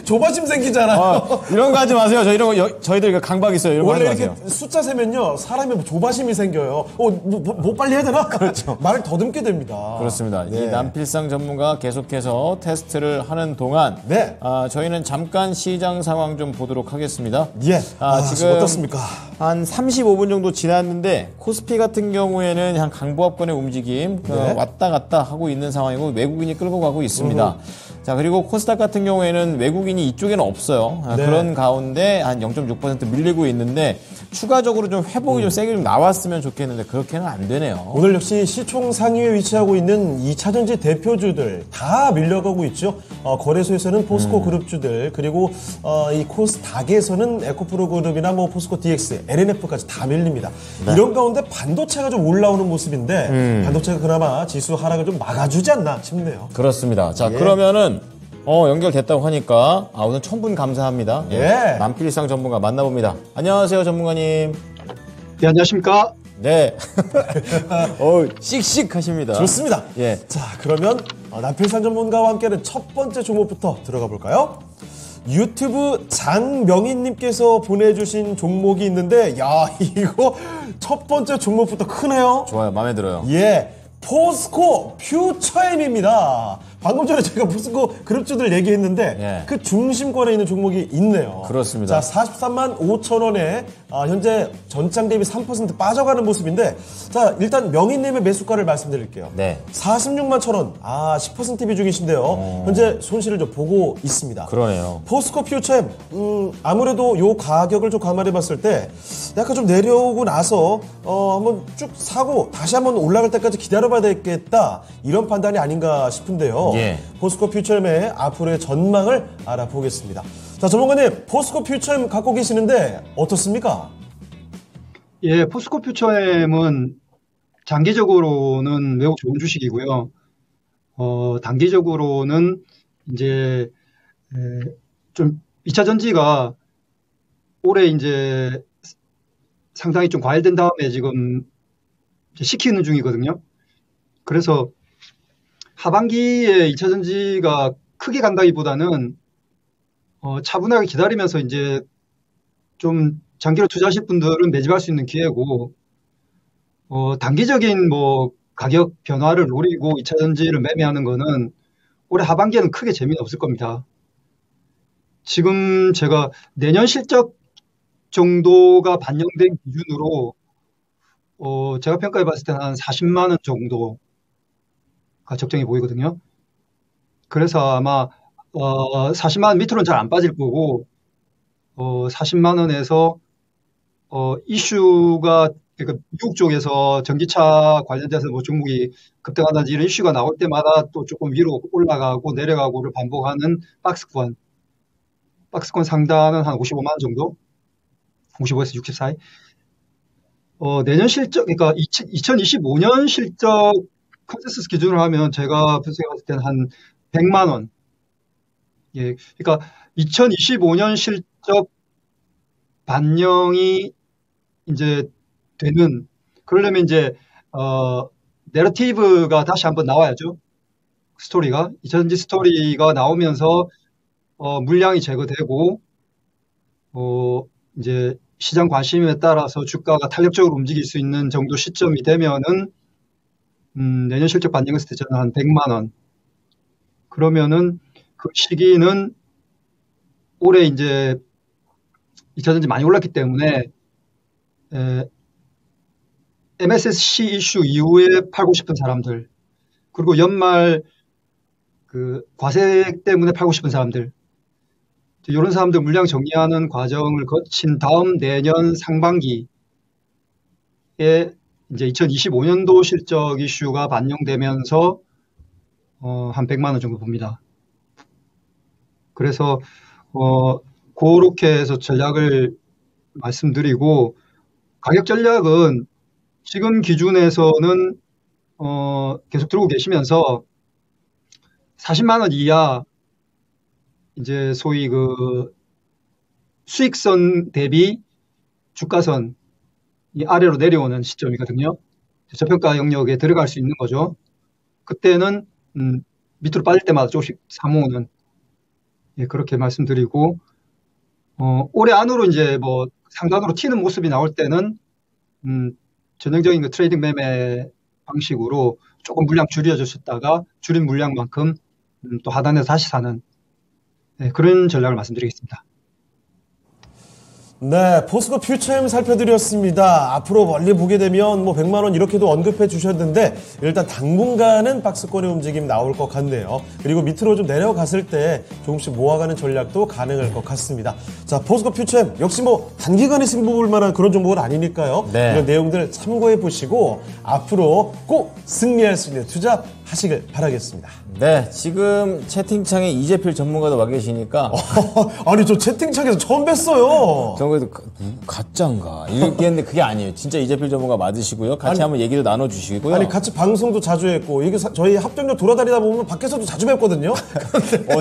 조바심 생기잖아요. 이런 거 하지 마세요. 저희들 이거 강박 있어요. 이런 거 하지 원래 마세요. 이렇게 숫자 세면요 사람이 조바심이 생겨요. 뭐 빨리 해야 되나? 그렇죠. 말을 더듬게 됩니다. 그렇습니다. 이 남필상 전문가 계속해서 테스트를 하는 동안 저희는 잠깐 시장 상황 좀 보도록 하겠습니다. 지금 어떻습니까? 한 35분 정도 지났는데 코스피 같은 경우에는 한 강보합권의 움직임 왔다 갔다 하고 있는 상황이고 외국인이 끌고 가고 있습니다. 자, 그리고 코스닥 같은 경우에는 외국인이 이쪽에는 없어요. 그런 가운데 한 0.6% 밀리고 있는데 추가적으로 좀 회복이 좀 세게 좀 나왔으면 좋겠는데 그렇게는 안 되네요. 오늘 역시 시총 상위에 위치하고 있는 2차전지 대표주들 다 밀려가고 있죠. 거래소에서는 포스코 그룹주들 그리고 이 코스닥에서는 에코프로 그룹이나 뭐 포스코 DX, LNF까지 다 밀립니다. 이런 가운데 반도체가 좀 올라오는 모습인데 반도체가 그나마 지수 하락을 좀 막아주지 않나 싶네요. 그렇습니다. 자, 그러면은 연결됐다고 하니까 우선 1000분 감사합니다. 남필상 전문가 만나봅니다. 안녕하세요, 전문가님. 네, 안녕하십니까? 네. 씩씩하십니다. 좋습니다. 자, 그러면 남필상 전문가와 함께하는 첫 번째 종목부터 들어가 볼까요? 유튜브 장명희님께서 보내주신 종목이 있는데 이거 첫 번째 종목부터 크네요. 좋아요. 마음에 들어요. 포스코 퓨처엠입니다. 방금 전에 제가 포스코 그룹주들 얘기했는데 그 중심권에 있는 종목이 있네요. 그렇습니다. 자, 43만 5천 원에 현재 전장 대비 3% 빠져가는 모습인데 자, 일단 명희님의 매수가를 말씀드릴게요. 46만 천 원. 10% 비중이신데요. 현재 손실을 좀 보고 있습니다. 그러네요. 포스코 퓨처엠 아무래도 요 가격을 좀 감안해 봤을 때 약간 좀 내려오고 나서 한번 쭉 사고 다시 한번 올라갈 때까지 기다려봐야 되겠다 이런 판단이 아닌가 싶은데요. 포스코 퓨처엠의 앞으로의 전망을 알아보겠습니다. 자, 전문가님, 포스코 퓨처엠 갖고 계시는데 어떻습니까? 포스코 퓨처엠은 장기적으로는 매우 좋은 주식이고요. 단기적으로는 이제 좀 2차 전지가 올해 이제 상당히 좀 과열된 다음에 지금 식히는 중이거든요. 그래서 하반기에 2차 전지가 크게 간다기보다는 차분하게 기다리면서 이제 좀 장기로 투자하실 분들은 매집할 수 있는 기회고, 단기적인 뭐 가격 변화를 노리고 2차 전지를 매매하는 거는 올해 하반기에는 크게 재미는 없을 겁니다. 지금 제가 내년 실적 정도가 반영된 기준으로 제가 평가해 봤을 때는 한 40만 원 정도가 적정해 보이거든요. 그래서 아마 40만 원 밑으로는 잘 안 빠질 거고 40만 원에서 이슈가 그러니까 미국 쪽에서 전기차 관련돼서 뭐 종목이 급등한다든지 이런 이슈가 나올 때마다 또 조금 위로 올라가고 내려가고를 반복하는 박스권 상단은 한 55만 원 정도, 55에서 60 사이. 내년 실적, 그러니까 2025년 실적 컨센서스 기준으로 하면 제가 분석해 봤을 때는 한 100만 원. 예, 그러니까 2025년 실적 반영이 이제 되는, 그러려면 이제 내러티브가 다시 한번 나와야죠. 스토리가 2차전지 스토리가 나오면서 물량이 제거되고 이제 시장 관심에 따라서 주가가 탄력적으로 움직일 수 있는 정도 시점이 되면은 내년 실적 반영했을 때 저는 한 100만 원. 그러면은 그 시기는 올해 이제 2차전지 많이 올랐기 때문에 MSC 이슈 이후에 팔고 싶은 사람들, 그리고 연말 그 과세 때문에 팔고 싶은 사람들, 이런 사람들 물량 정리하는 과정을 거친 다음 내년 상반기에 이제 2025년도 실적 이슈가 반영되면서 한 100만 원 정도 봅니다. 그래서 그렇게 해서 전략을 말씀드리고, 가격 전략은 지금 기준에서는 계속 들고 계시면서 40만 원 이하 이제 소위 그 수익선 대비 주가선 이 아래로 내려오는 시점이거든요. 저평가 영역에 들어갈 수 있는 거죠. 그때는 밑으로 빠질 때마다 조금씩 사모으는, 예, 그렇게 말씀드리고, 올해 안으로 이제 뭐 상단으로 튀는 모습이 나올 때는 전형적인 그 트레이딩 매매 방식으로 조금 물량 줄여주셨다가 줄인 물량만큼 또 하단에서 다시 사는, 네, 그런 전략을 말씀드리겠습니다. 네, 포스코 퓨처엠 살펴드렸습니다. 앞으로 멀리 보게 되면 뭐 100만 원 이렇게도 언급해 주셨는데 일단 당분간은 박스권의 움직임 나올 것 같네요. 그리고 밑으로 좀 내려갔을 때 조금씩 모아가는 전략도 가능할 것 같습니다. 자, 포스코 퓨처엠 역시 뭐 단기간에 승부 볼 만한 그런 종목은 아니니까요. 네. 이런 내용들 참고해 보시고 앞으로 꼭 승리할 수 있는 투자 하시길 바라겠습니다. 네, 지금 채팅창에 이재필 전문가도 와 계시니까. 아니, 저 채팅창에서 처음 뵀어요. 저는 그래도 가짜인가 이렇게 했는데 그게 아니에요. 진짜 이재필 전문가 맞으시고요. 같이 한번 얘기도 나눠주시고요. 아니, 같이 방송도 자주 했고, 이게 저희 합정역 돌아다니다 보면 밖에서도 자주 뵙거든요.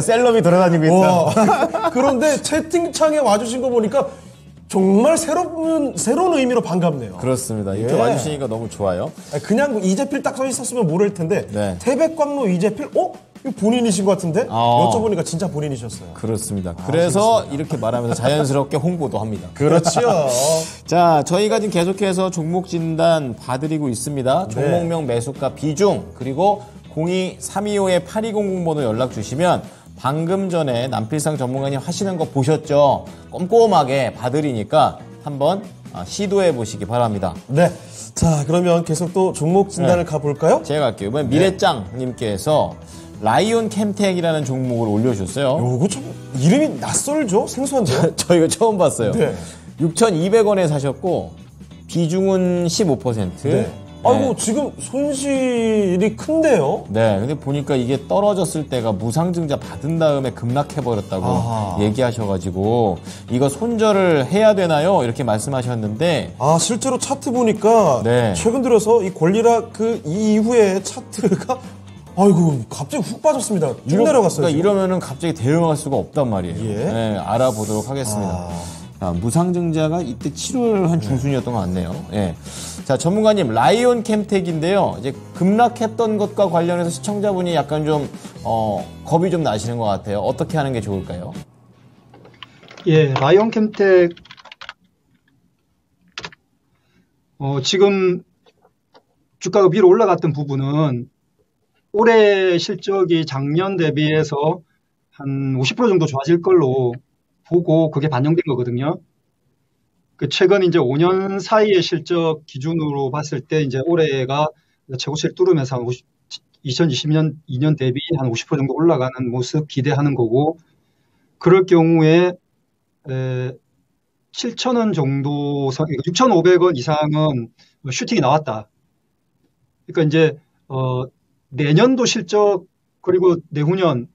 셀럽이 돌아다니고 있다. 그런데 채팅창에 와주신 거 보니까 정말 새로운 의미로 반갑네요. 그렇습니다. 이렇게 예. 와주시니까 너무 좋아요. 그냥 이재필 딱 써 있었으면 모를 텐데, 네. 태백광로 이재필? 이거 본인이신 것 같은데? 여쭤보니까 진짜 본인이셨어요. 그렇습니다. 그래서 재밌습니다. 이렇게 말하면서 자연스럽게 홍보도 합니다. 그렇죠. 자, 저희가 지금 계속해서 종목 진단 봐드리고 있습니다. 종목명, 매수가, 비중, 그리고 02-325-8200번호 연락 주시면 방금 전에 남필상 전문가님 하시는 거 보셨죠? 꼼꼼하게 봐드리니까 한번 시도해 보시기 바랍니다. 네. 자, 그러면 계속 또 종목 진단을 가볼까요? 제가 갈게요. 이번엔 미래짱님께서 라이온 캠텍이라는 종목을 올려주셨어요. 요거 좀 이름이 낯설죠? 생소한데요? 저 이거 처음 봤어요. 네. 6,200원에 사셨고 비중은 15%. 네. 아이고, 지금 손실이 큰데요? 네, 근데 보니까 이게 떨어졌을 때가 무상증자 받은 다음에 급락해버렸다고 얘기하셔가지고 이거 손절을 해야 되나요? 이렇게 말씀하셨는데 실제로 차트 보니까 최근 들어서 이 권리락 그 이후에 차트가 아이고, 갑자기 훅 빠졌습니다. 쭉 내려갔어요. 그러니까 이러면은 갑자기 대응할 수가 없단 말이에요. 예? 네, 알아보도록 하겠습니다. 무상증자가 이때 7월 한 중순이었던 것 같네요. 예. 자, 전문가님, 라이온 캠텍인데요. 이제 급락했던 것과 관련해서 시청자분이 약간 좀, 겁이 좀 나시는 것 같아요. 어떻게 하는 게 좋을까요? 예, 라이온 캠텍, 지금 주가가 위로 올라갔던 부분은 올해 실적이 작년 대비해서 한 50% 정도 좋아질 걸로 보고 그게 반영된 거거든요. 그 최근 이제 5년 사이의 실적 기준으로 봤을 때 이제 올해가 최고치를 뚫으면서 한 2020년 2년 대비 한 50% 정도 올라가는 모습 기대하는 거고, 그럴 경우에 7,000원 정도, 6,500원 이상은 슈팅이 나왔다. 그러니까 이제 내년도 실적 그리고 내후년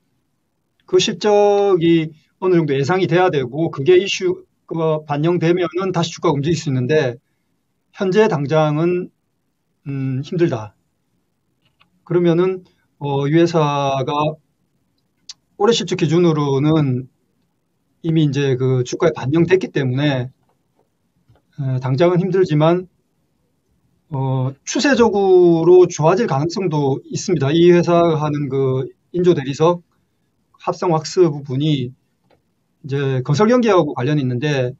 그 실적이 어느 정도 예상이 돼야 되고 그게 이슈가 반영되면은 다시 주가가 움직일 수 있는데 현재 당장은 힘들다. 그러면은 이 회사가 올해 실적 기준으로는 이미 이제 그 주가에 반영됐기 때문에 당장은 힘들지만 추세적으로 좋아질 가능성도 있습니다. 이 회사가 하는 그 인조 대리석 합성 왁스 부분이 이제 건설 경기하고 관련이 있는데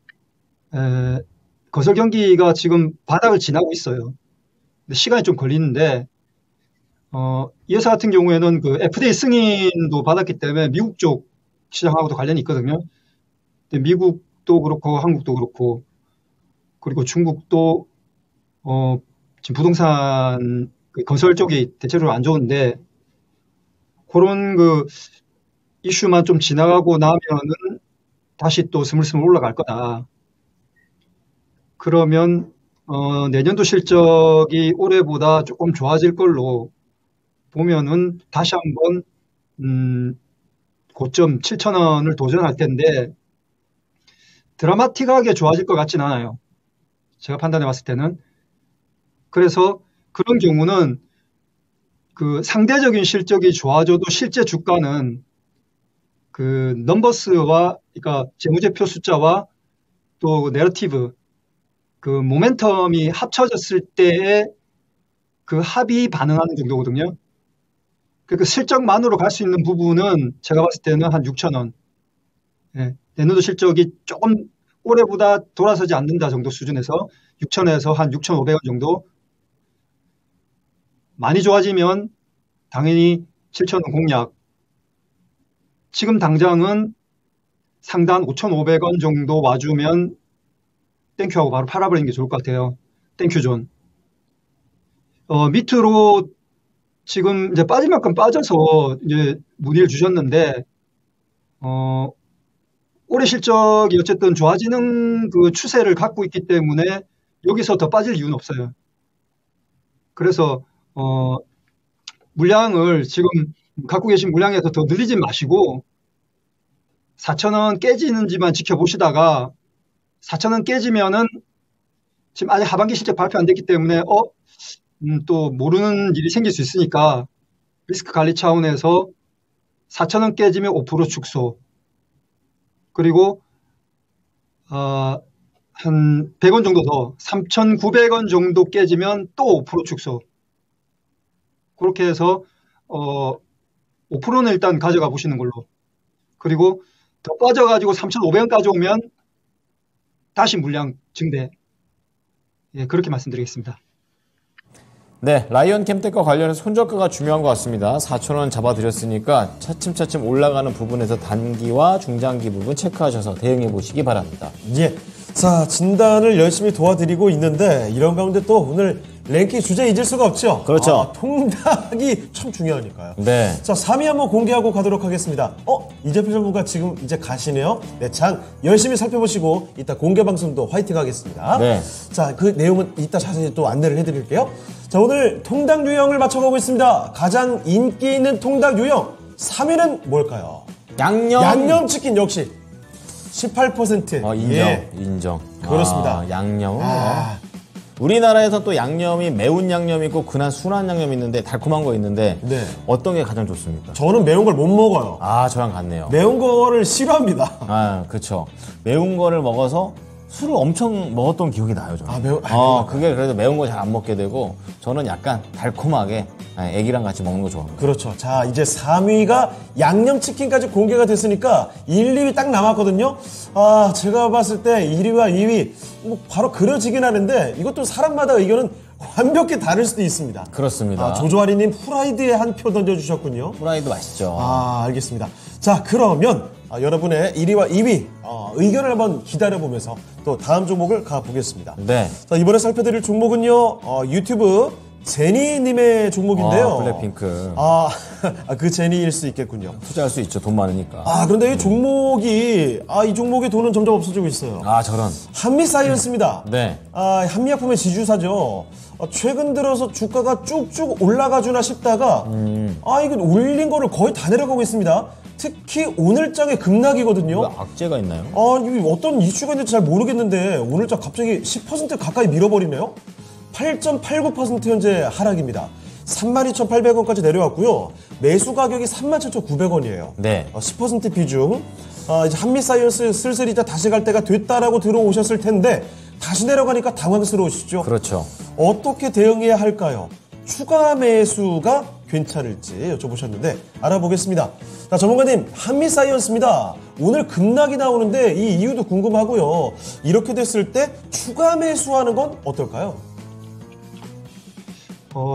건설 경기가 지금 바닥을 지나고 있어요. 근데 시간이 좀 걸리는데 이 회사 같은 경우에는 그 FDA 승인도 받았기 때문에 미국 쪽 시장하고도 관련이 있거든요. 근데 미국도 그렇고 한국도 그렇고 그리고 중국도 지금 부동산 건설 쪽이 대체로 안 좋은데 그런 그 이슈만 좀 지나가고 나면은 다시 또 스물스물 올라갈 거다. 그러면 내년도 실적이 올해보다 조금 좋아질 걸로 보면은 다시 한번 고점 7,000원을 도전할 텐데 드라마틱하게 좋아질 것 같진 않아요. 제가 판단해 봤을 때는. 그래서 그런 경우는 그 상대적인 실적이 좋아져도 실제 주가는 그 넘버스와 그러니까 재무제표 숫자와 또 내러티브 그 모멘텀이 합쳐졌을 때의 그 합이 반응하는 정도거든요. 그러니까 실적만으로 갈 수 있는 부분은 제가 봤을 때는 한 6,000원. 예, 내년도 실적이 조금 올해보다 돌아서지 않는다 정도 수준에서 6,000원에서 한 6,500원 정도. 많이 좋아지면 당연히 7,000원 공략. 지금 당장은 상단 5,500원 정도 와주면 땡큐하고 바로 팔아버리는 게 좋을 것 같아요. 땡큐존. 밑으로 지금 이제 빠질 만큼 빠져서 이제 문의를 주셨는데, 올해 실적이 어쨌든 좋아지는 그 추세를 갖고 있기 때문에 여기서 더 빠질 이유는 없어요. 그래서, 물량을 지금 갖고 계신 물량에서 더 늘리지 마시고 4,000원 깨지는지만 지켜보시다가 4,000원 깨지면은 지금 아직 하반기 실적 발표 안 됐기 때문에 또 모르는 일이 생길 수 있으니까 리스크 관리 차원에서 4,000원 깨지면 5% 축소. 그리고 한 100원 정도 더 3,900원 정도 깨지면 또 5% 축소. 그렇게 해서 5%는 일단 가져가 보시는 걸로. 그리고 더 빠져가지고 3,500원까지 오면 다시 물량 증대. 예, 그렇게 말씀드리겠습니다. 네, 라이온 캠텍과 관련해서 손절가가 중요한 것 같습니다. 4,000원 잡아드렸으니까 차츰차츰 올라가는 부분에서 단기와 중장기 부분 체크하셔서 대응해 보시기 바랍니다. 예. 자, 진단을 열심히 도와드리고 있는데 이런 가운데 또 오늘 랭킹 주제 잊을 수가 없죠. 그렇죠. 통닭이 참 중요하니까요. 네. 자, 3위 한번 공개하고 가도록 하겠습니다. 이재표 전문가 지금 이제 가시네요. 네, 장 열심히 살펴보시고 이따 공개 방송도 화이팅 하겠습니다. 네. 자, 그 내용은 이따 자세히 또 안내를 해드릴게요. 자, 오늘 통닭 유형을 맞춰보고 있습니다. 가장 인기 있는 통닭 유형 3위는 뭘까요? 양념치킨 역시 18%. 인정, 예. 인정. 그렇습니다. 양념. 우리나라에서 또 양념이 매운 양념이 있고 그냥 순한 양념이 있는데 달콤한 거 있는데 네. 어떤 게 가장 좋습니까? 저는 매운 걸 못 먹어요. 아, 저랑 같네요. 매운 거를 싫어합니다. 아, 그렇죠. 매운 거를 먹어서 술을 엄청 먹었던 기억이 나요, 저는. 그게 그래도 매운 거 잘 안 먹게 되고 저는 약간 달콤하게 애기랑 같이 먹는 거 좋아합니다. 그렇죠. 자, 이제 3위가 양념치킨까지 공개가 됐으니까 1, 2위 딱 남았거든요. 아, 제가 봤을 때 1위와 2위 뭐 바로 그려지긴 하는데 이것도 사람마다 의견은 완벽히 다를 수도 있습니다. 그렇습니다. 조조아리님 후라이드에 한 표 던져주셨군요. 후라이드 맛있죠. 알겠습니다. 자, 그러면 여러분의 1위와 2위 의견을 한번 기다려보면서 또 다음 종목을 가보겠습니다. 네. 자, 이번에 살펴드릴 종목은요. 유튜브 제니님의 종목인데요. 블랙핑크. 그 제니일 수 있겠군요. 투자할 수 있죠. 돈 많으니까. 그런데 이 종목이 이 종목의 돈은 점점 없어지고 있어요. 저런. 한미사이언스입니다. 네. 한미약품의 지주사죠. 최근 들어서 주가가 쭉쭉 올라가주나 싶다가 이거 올린 거를 거의 다 내려가고 있습니다. 특히 오늘장의 급락이거든요. 악재가 있나요? 이게 어떤 이슈가 있는지 잘 모르겠는데 오늘장 갑자기 10% 가까이 밀어버리네요. 8.89% 현재 하락입니다. 32,800원까지 내려왔고요. 매수 가격이 37,900원이에요. 네. 10% 비중. 이제 한미사이언스 슬슬 이제 다시 갈 때가 됐다라고 들어오셨을 텐데 다시 내려가니까 당황스러우시죠? 그렇죠. 어떻게 대응해야 할까요? 추가 매수가 괜찮을지 여쭤보셨는데 알아보겠습니다. 자, 전문가님, 한미사이언스입니다. 오늘 급락이 나오는데 이 이유도 궁금하고요. 이렇게 됐을 때 추가 매수하는 건 어떨까요?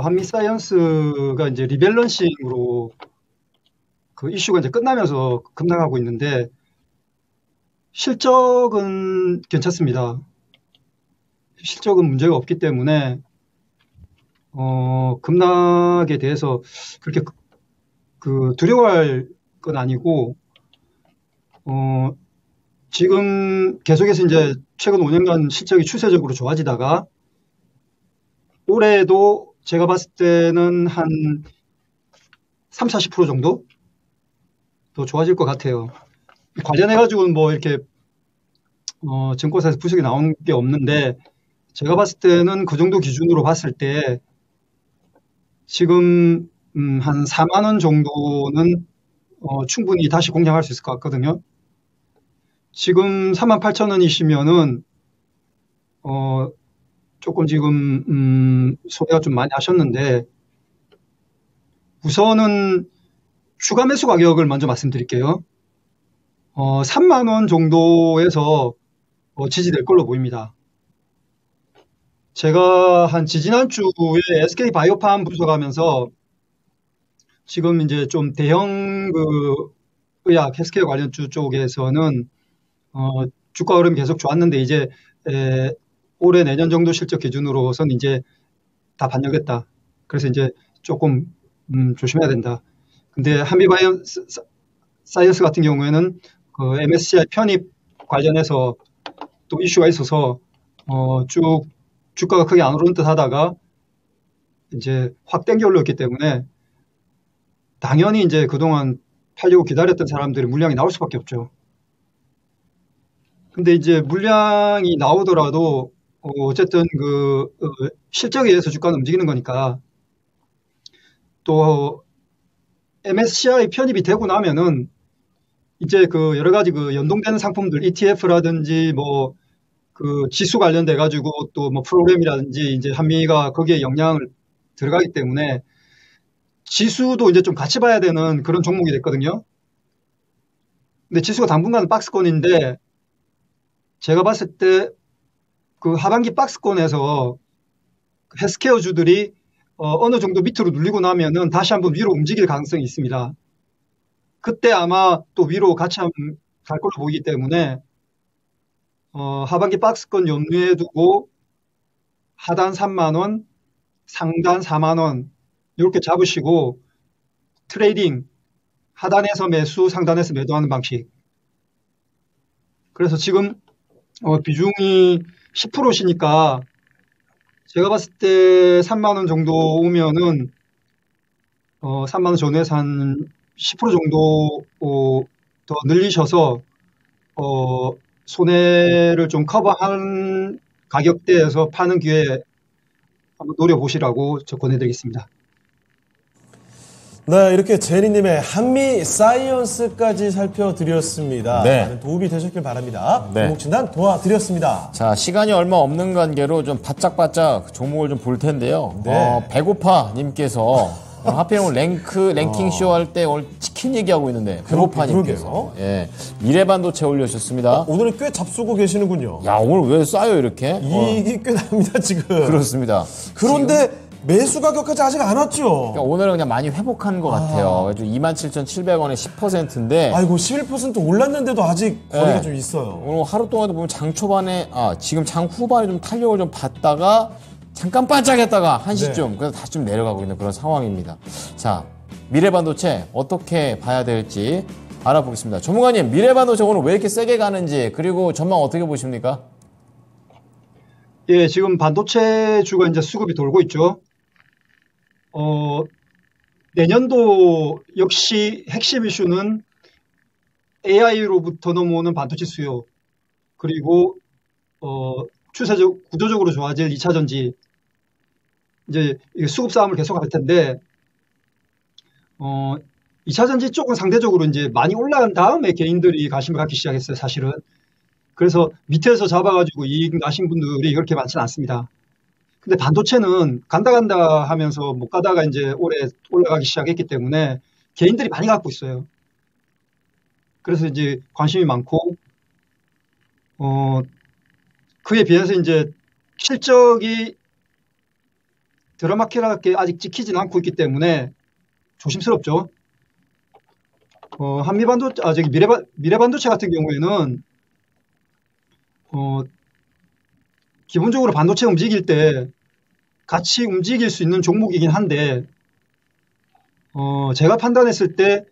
한미사이언스가 이제 리밸런싱으로 그 이슈가 이제 끝나면서 급락하고 있는데 실적은 괜찮습니다. 실적은 문제가 없기 때문에 급락에 대해서 그렇게 두려워할 건 아니고 지금 계속해서 이제 최근 5년간 실적이 추세적으로 좋아지다가 올해도 제가 봤을 때는 한 30, 40% 정도 더 좋아질 것 같아요. 관련해가지고는 뭐 이렇게 증권사에서 부석이 나온 게 없는데 제가 봤을 때는 그 정도 기준으로 봤을 때 지금 한 4만 원 정도는 충분히 다시 공략할 수 있을 것 같거든요. 지금 38,000원이시면은 조금 지금 소비가 좀 많이 하셨는데 우선은 추가 매수 가격을 먼저 말씀드릴게요. 3만 원 정도에서 지지될 걸로 보입니다. 제가 한 지지난주에 SK 바이오팜 분석하면서 지금 이제 좀 대형 의약 헬스케어 관련주 쪽에서는 주가 흐름이 계속 좋았는데 이제 올해 내년 정도 실적 기준으로선 이제 다 반영됐다. 그래서 이제 조금 조심해야 된다. 근데 한미바이오사이언스 같은 경우에는 그 MSCI 편입 관련해서 또 이슈가 있어서 쭉 주가가 크게 안 오르는 듯 하다가 이제 확 땡겨 올렸기 때문에 당연히 이제 그동안 팔려고 기다렸던 사람들이 물량이 나올 수밖에 없죠. 근데 이제 물량이 나오더라도 어쨌든 실적에 의해서 주가는 움직이는 거니까 또 MSCI 편입이 되고 나면은 이제 여러 가지 연동되는 상품들 ETF라든지 뭐 지수 관련돼 가지고 또 뭐 프로그램이라든지 이제 한미가 거기에 영향을 들어가기 때문에 지수도 이제 좀 같이 봐야 되는 그런 종목이 됐거든요. 근데 지수가 당분간은 박스권인데 제가 봤을 때 하반기 박스권에서 헬스케어주들이 어느 정도 밑으로 눌리고 나면은 다시 한번 위로 움직일 가능성이 있습니다. 그때 아마 또 위로 같이 한번 갈 걸로 보이기 때문에 하반기 박스권 염두에 두고 하단 3만 원, 상단 4만 원 이렇게 잡으시고 트레이딩 하단에서 매수, 상단에서 매도하는 방식. 그래서 지금 비중이 10%시니까 제가 봤을 때 3만 원 정도 오면은 3만 원 전후에서 한 10% 정도 더 늘리셔서 손해를 좀 커버한 가격대에서 파는 기회 한번 노려보시라고 저 권해드리겠습니다. 네, 이렇게 제니님의 한미 사이언스까지 살펴드렸습니다. 네. 많은 도움이 되셨길 바랍니다. 네. 종목 진단 도와드렸습니다. 자, 시간이 얼마 없는 관계로 좀 바짝바짝 종목을 좀 볼 텐데요. 네. 배고파님께서 하필 오늘 랭킹 쇼 할 때 오늘 치킨 얘기하고 있는데 배고파님께서 예, 미래반도체 올려주셨습니다. 오늘은 꽤 잡수고 계시는군요. 야, 오늘 왜 싸요 이렇게? 이익이 꽤 납니다, 지금. 그렇습니다. 그런데 매수 가격까지 아직 안 왔죠? 그러니까 오늘은 그냥 많이 회복한 것 같아요. 27,700원에 10%인데. 아이고, 11% 올랐는데도 아직 거리가 네. 좀 있어요. 오늘 하루 동안도 보면 장 초반에, 지금 장 후반에 좀 탄력을 좀 받다가 잠깐 반짝했다가 1시쯤 네. 그래서 다시 좀 내려가고 있는 그런 상황입니다. 자, 미래반도체 어떻게 봐야 될지 알아보겠습니다. 전문가님, 미래반도체 오늘 왜 이렇게 세게 가는지 그리고 전망 어떻게 보십니까? 예, 지금 반도체주가 이제 수급이 돌고 있죠. 내년도 역시 핵심 이슈는 AI로부터 넘어오는 반도체 수요, 그리고 구조적으로 좋아질 2차 전지, 이제 수급 싸움을 계속할 텐데, 2차 전지 쪽은 상대적으로 이제 많이 올라간 다음에 개인들이 관심을 갖기 시작했어요, 사실은. 그래서 밑에서 잡아가지고 이익 나신 분들이 그렇게 많지는 않습니다. 근데 반도체는 간다 하면서 못 가다가 이제 올해 올라가기 시작했기 때문에 개인들이 많이 갖고 있어요. 그래서 이제 관심이 많고, 그에 비해서 이제 실적이 드라마틱하게 아직 찍히지는 않고 있기 때문에 조심스럽죠. 미래반도체 같은 경우에는, 기본적으로 반도체 움직일 때 같이 움직일 수 있는 종목이긴 한데, 제가 판단했을 때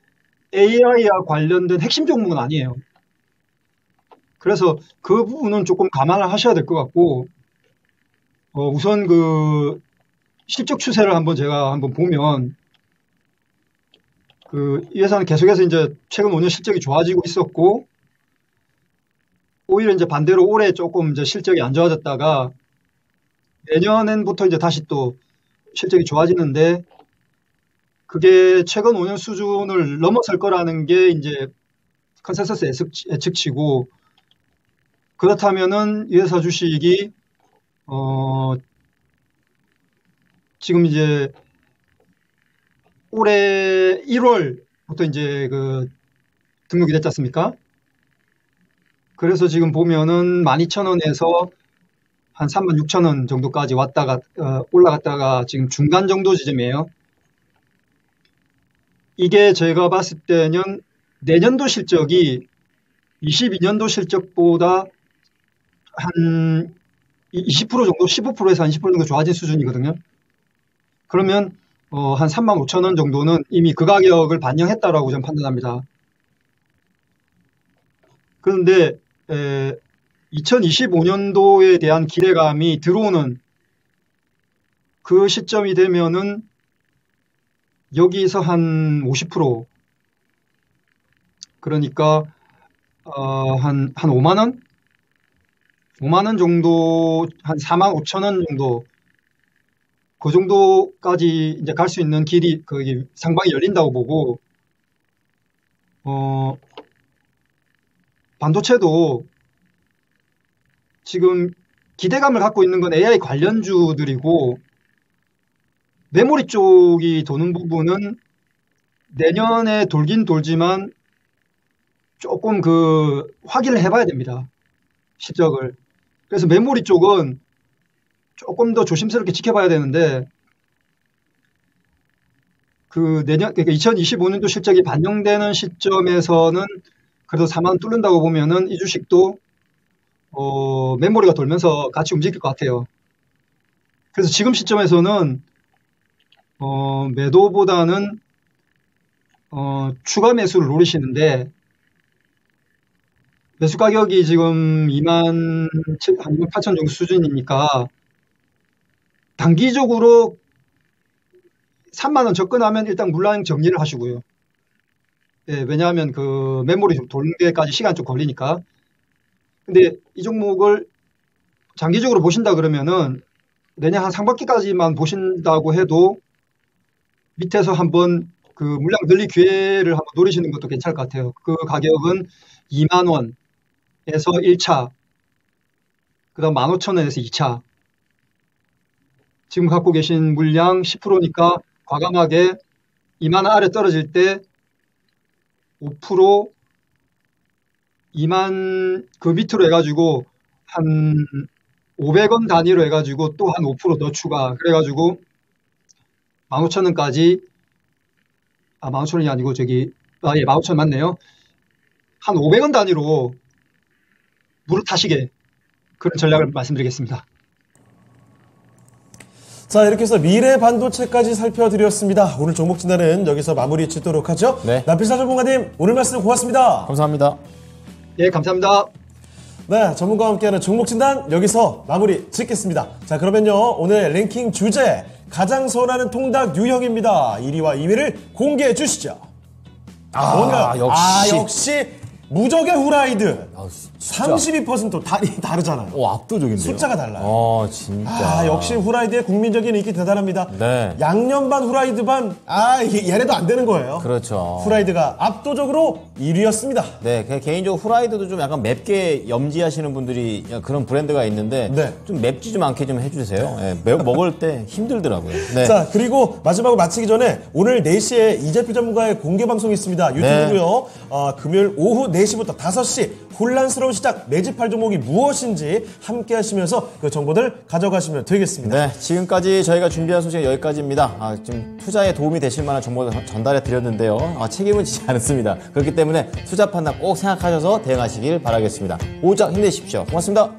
AI와 관련된 핵심 종목은 아니에요. 그래서 그 부분은 조금 감안을 하셔야 될 것 같고, 우선 그 실적 추세를 제가 한번 보면, 이 회사는 계속해서 이제 최근 5년 실적이 좋아지고 있었고, 오히려 이제 반대로 올해 조금 이제 실적이 안 좋아졌다가 내년부터 이제 다시 또 실적이 좋아지는데, 그게 최근 5년 수준을 넘어설 거라는 게 이제 컨센서스 예측치고, 그렇다면은 이 회사 주식이 지금 이제 올해 1월부터 이제 등록이 됐지 않습니까? 그래서 지금 보면은 12,000원에서 한 36,000원 정도까지 올라갔다가 지금 중간 정도 지점이에요. 이게 제가 봤을 때는 내년도 실적이 22년도 실적보다 한 20% 정도, 15%에서 한 20% 정도 좋아진 수준이거든요. 그러면 한 35,000원 정도는 이미 그 가격을 반영했다라고 저는 판단합니다. 그런데 2025년도에 대한 기대감이 들어오는 그 시점이 되면은 여기서 한 50%, 그러니까 한 5만 원? 5만 원 정도, 한 4만 5천 원 정도, 그 정도까지 이제 갈 수 있는 길이, 상방이 열린다고 보고, 반도체도 지금 기대감을 갖고 있는 건 AI 관련주들이고, 메모리 쪽이 도는 부분은 내년에 돌긴 돌지만 조금 확인을 해봐야 됩니다, 실적을. 그래서 메모리 쪽은 조금 더 조심스럽게 지켜봐야 되는데, 그러니까 2025년도 실적이 반영되는 시점에서는 그래도 4만 원 뚫는다고 보면은 이 주식도 메모리가 돌면서 같이 움직일 것 같아요. 그래서 지금 시점에서는 매도보다는 추가 매수를 노리시는데, 매수 가격이 지금 28,000 정도 수준이니까 단기적으로 3만 원 접근하면 일단 물량 정리를 하시고요. 예, 왜냐하면 메모리 돌는 데까지 시간 좀 걸리니까. 근데 이 종목을 장기적으로 보신다 그러면은 내년 한 상반기까지만 보신다고 해도 밑에서 한번 그 물량 늘릴 기회를 한번 노리시는 것도 괜찮을 것 같아요. 그 가격은 2만 원에서 1차, 그다음 15,000원에서 2차. 지금 갖고 계신 물량 10%니까 과감하게 2만 원 아래 떨어질 때 5%, 2만 그 밑으로 해가지고 한 500원 단위로 해가지고 또 한 5% 더 추가. 그래가지고 15,000원까지 15,000원이 아니고 예, 15,000원 맞네요. 한 500원 단위로 물을 타시게 그런 전략을 말씀드리겠습니다. 자, 이렇게 해서 미래 반도체까지 살펴드렸습니다. 오늘 종목 진단은 여기서 마무리 짓도록 하죠. 네. 남필사 전문가님, 오늘 말씀 고맙습니다. 감사합니다. 예, 감사합니다. 네, 전문가와 함께하는 종목 진단 여기서 마무리 짓겠습니다. 자, 그러면요, 오늘 랭킹 주제 가장 선호하는 통닭 유형입니다. 1위와 2위를 공개해 주시죠. 뭔가요? 역시 무적의 후라이드. 32% 다르잖아요. 압도적인데요. 숫자가 달라요. 진짜. 역시 후라이드의 국민적인 인기 대단합니다. 네. 양념 반 후라이드 반, 얘네도 안 되는 거예요. 그렇죠. 후라이드가 압도적으로 1위였습니다. 네, 개인적으로 후라이드도 좀 약간 맵게 염지하시는 분들이 그런 브랜드가 있는데 네. 좀 맵지 좀 않게 좀 해주세요. 네, 먹을 때 힘들더라고요. 네. 자, 그리고 마지막으로 마치기 전에 오늘 4시에 이재필 전문가의 공개 방송이 있습니다. 유튜브고요. 금요일 오후 4시부터 5시 혼란스러운 시장 매집할 종목이 무엇인지 함께 하시면서 그 정보들 가져가시면 되겠습니다. 네, 지금까지 저희가 준비한 소식은 여기까지입니다. 좀 투자에 도움이 되실 만한 정보를 전달해 드렸는데요. 책임은 지지 않습니다. 그렇기 때문에 투자 판단 꼭 생각하셔서 대응하시길 바라겠습니다. 오작 힘내십시오. 고맙습니다.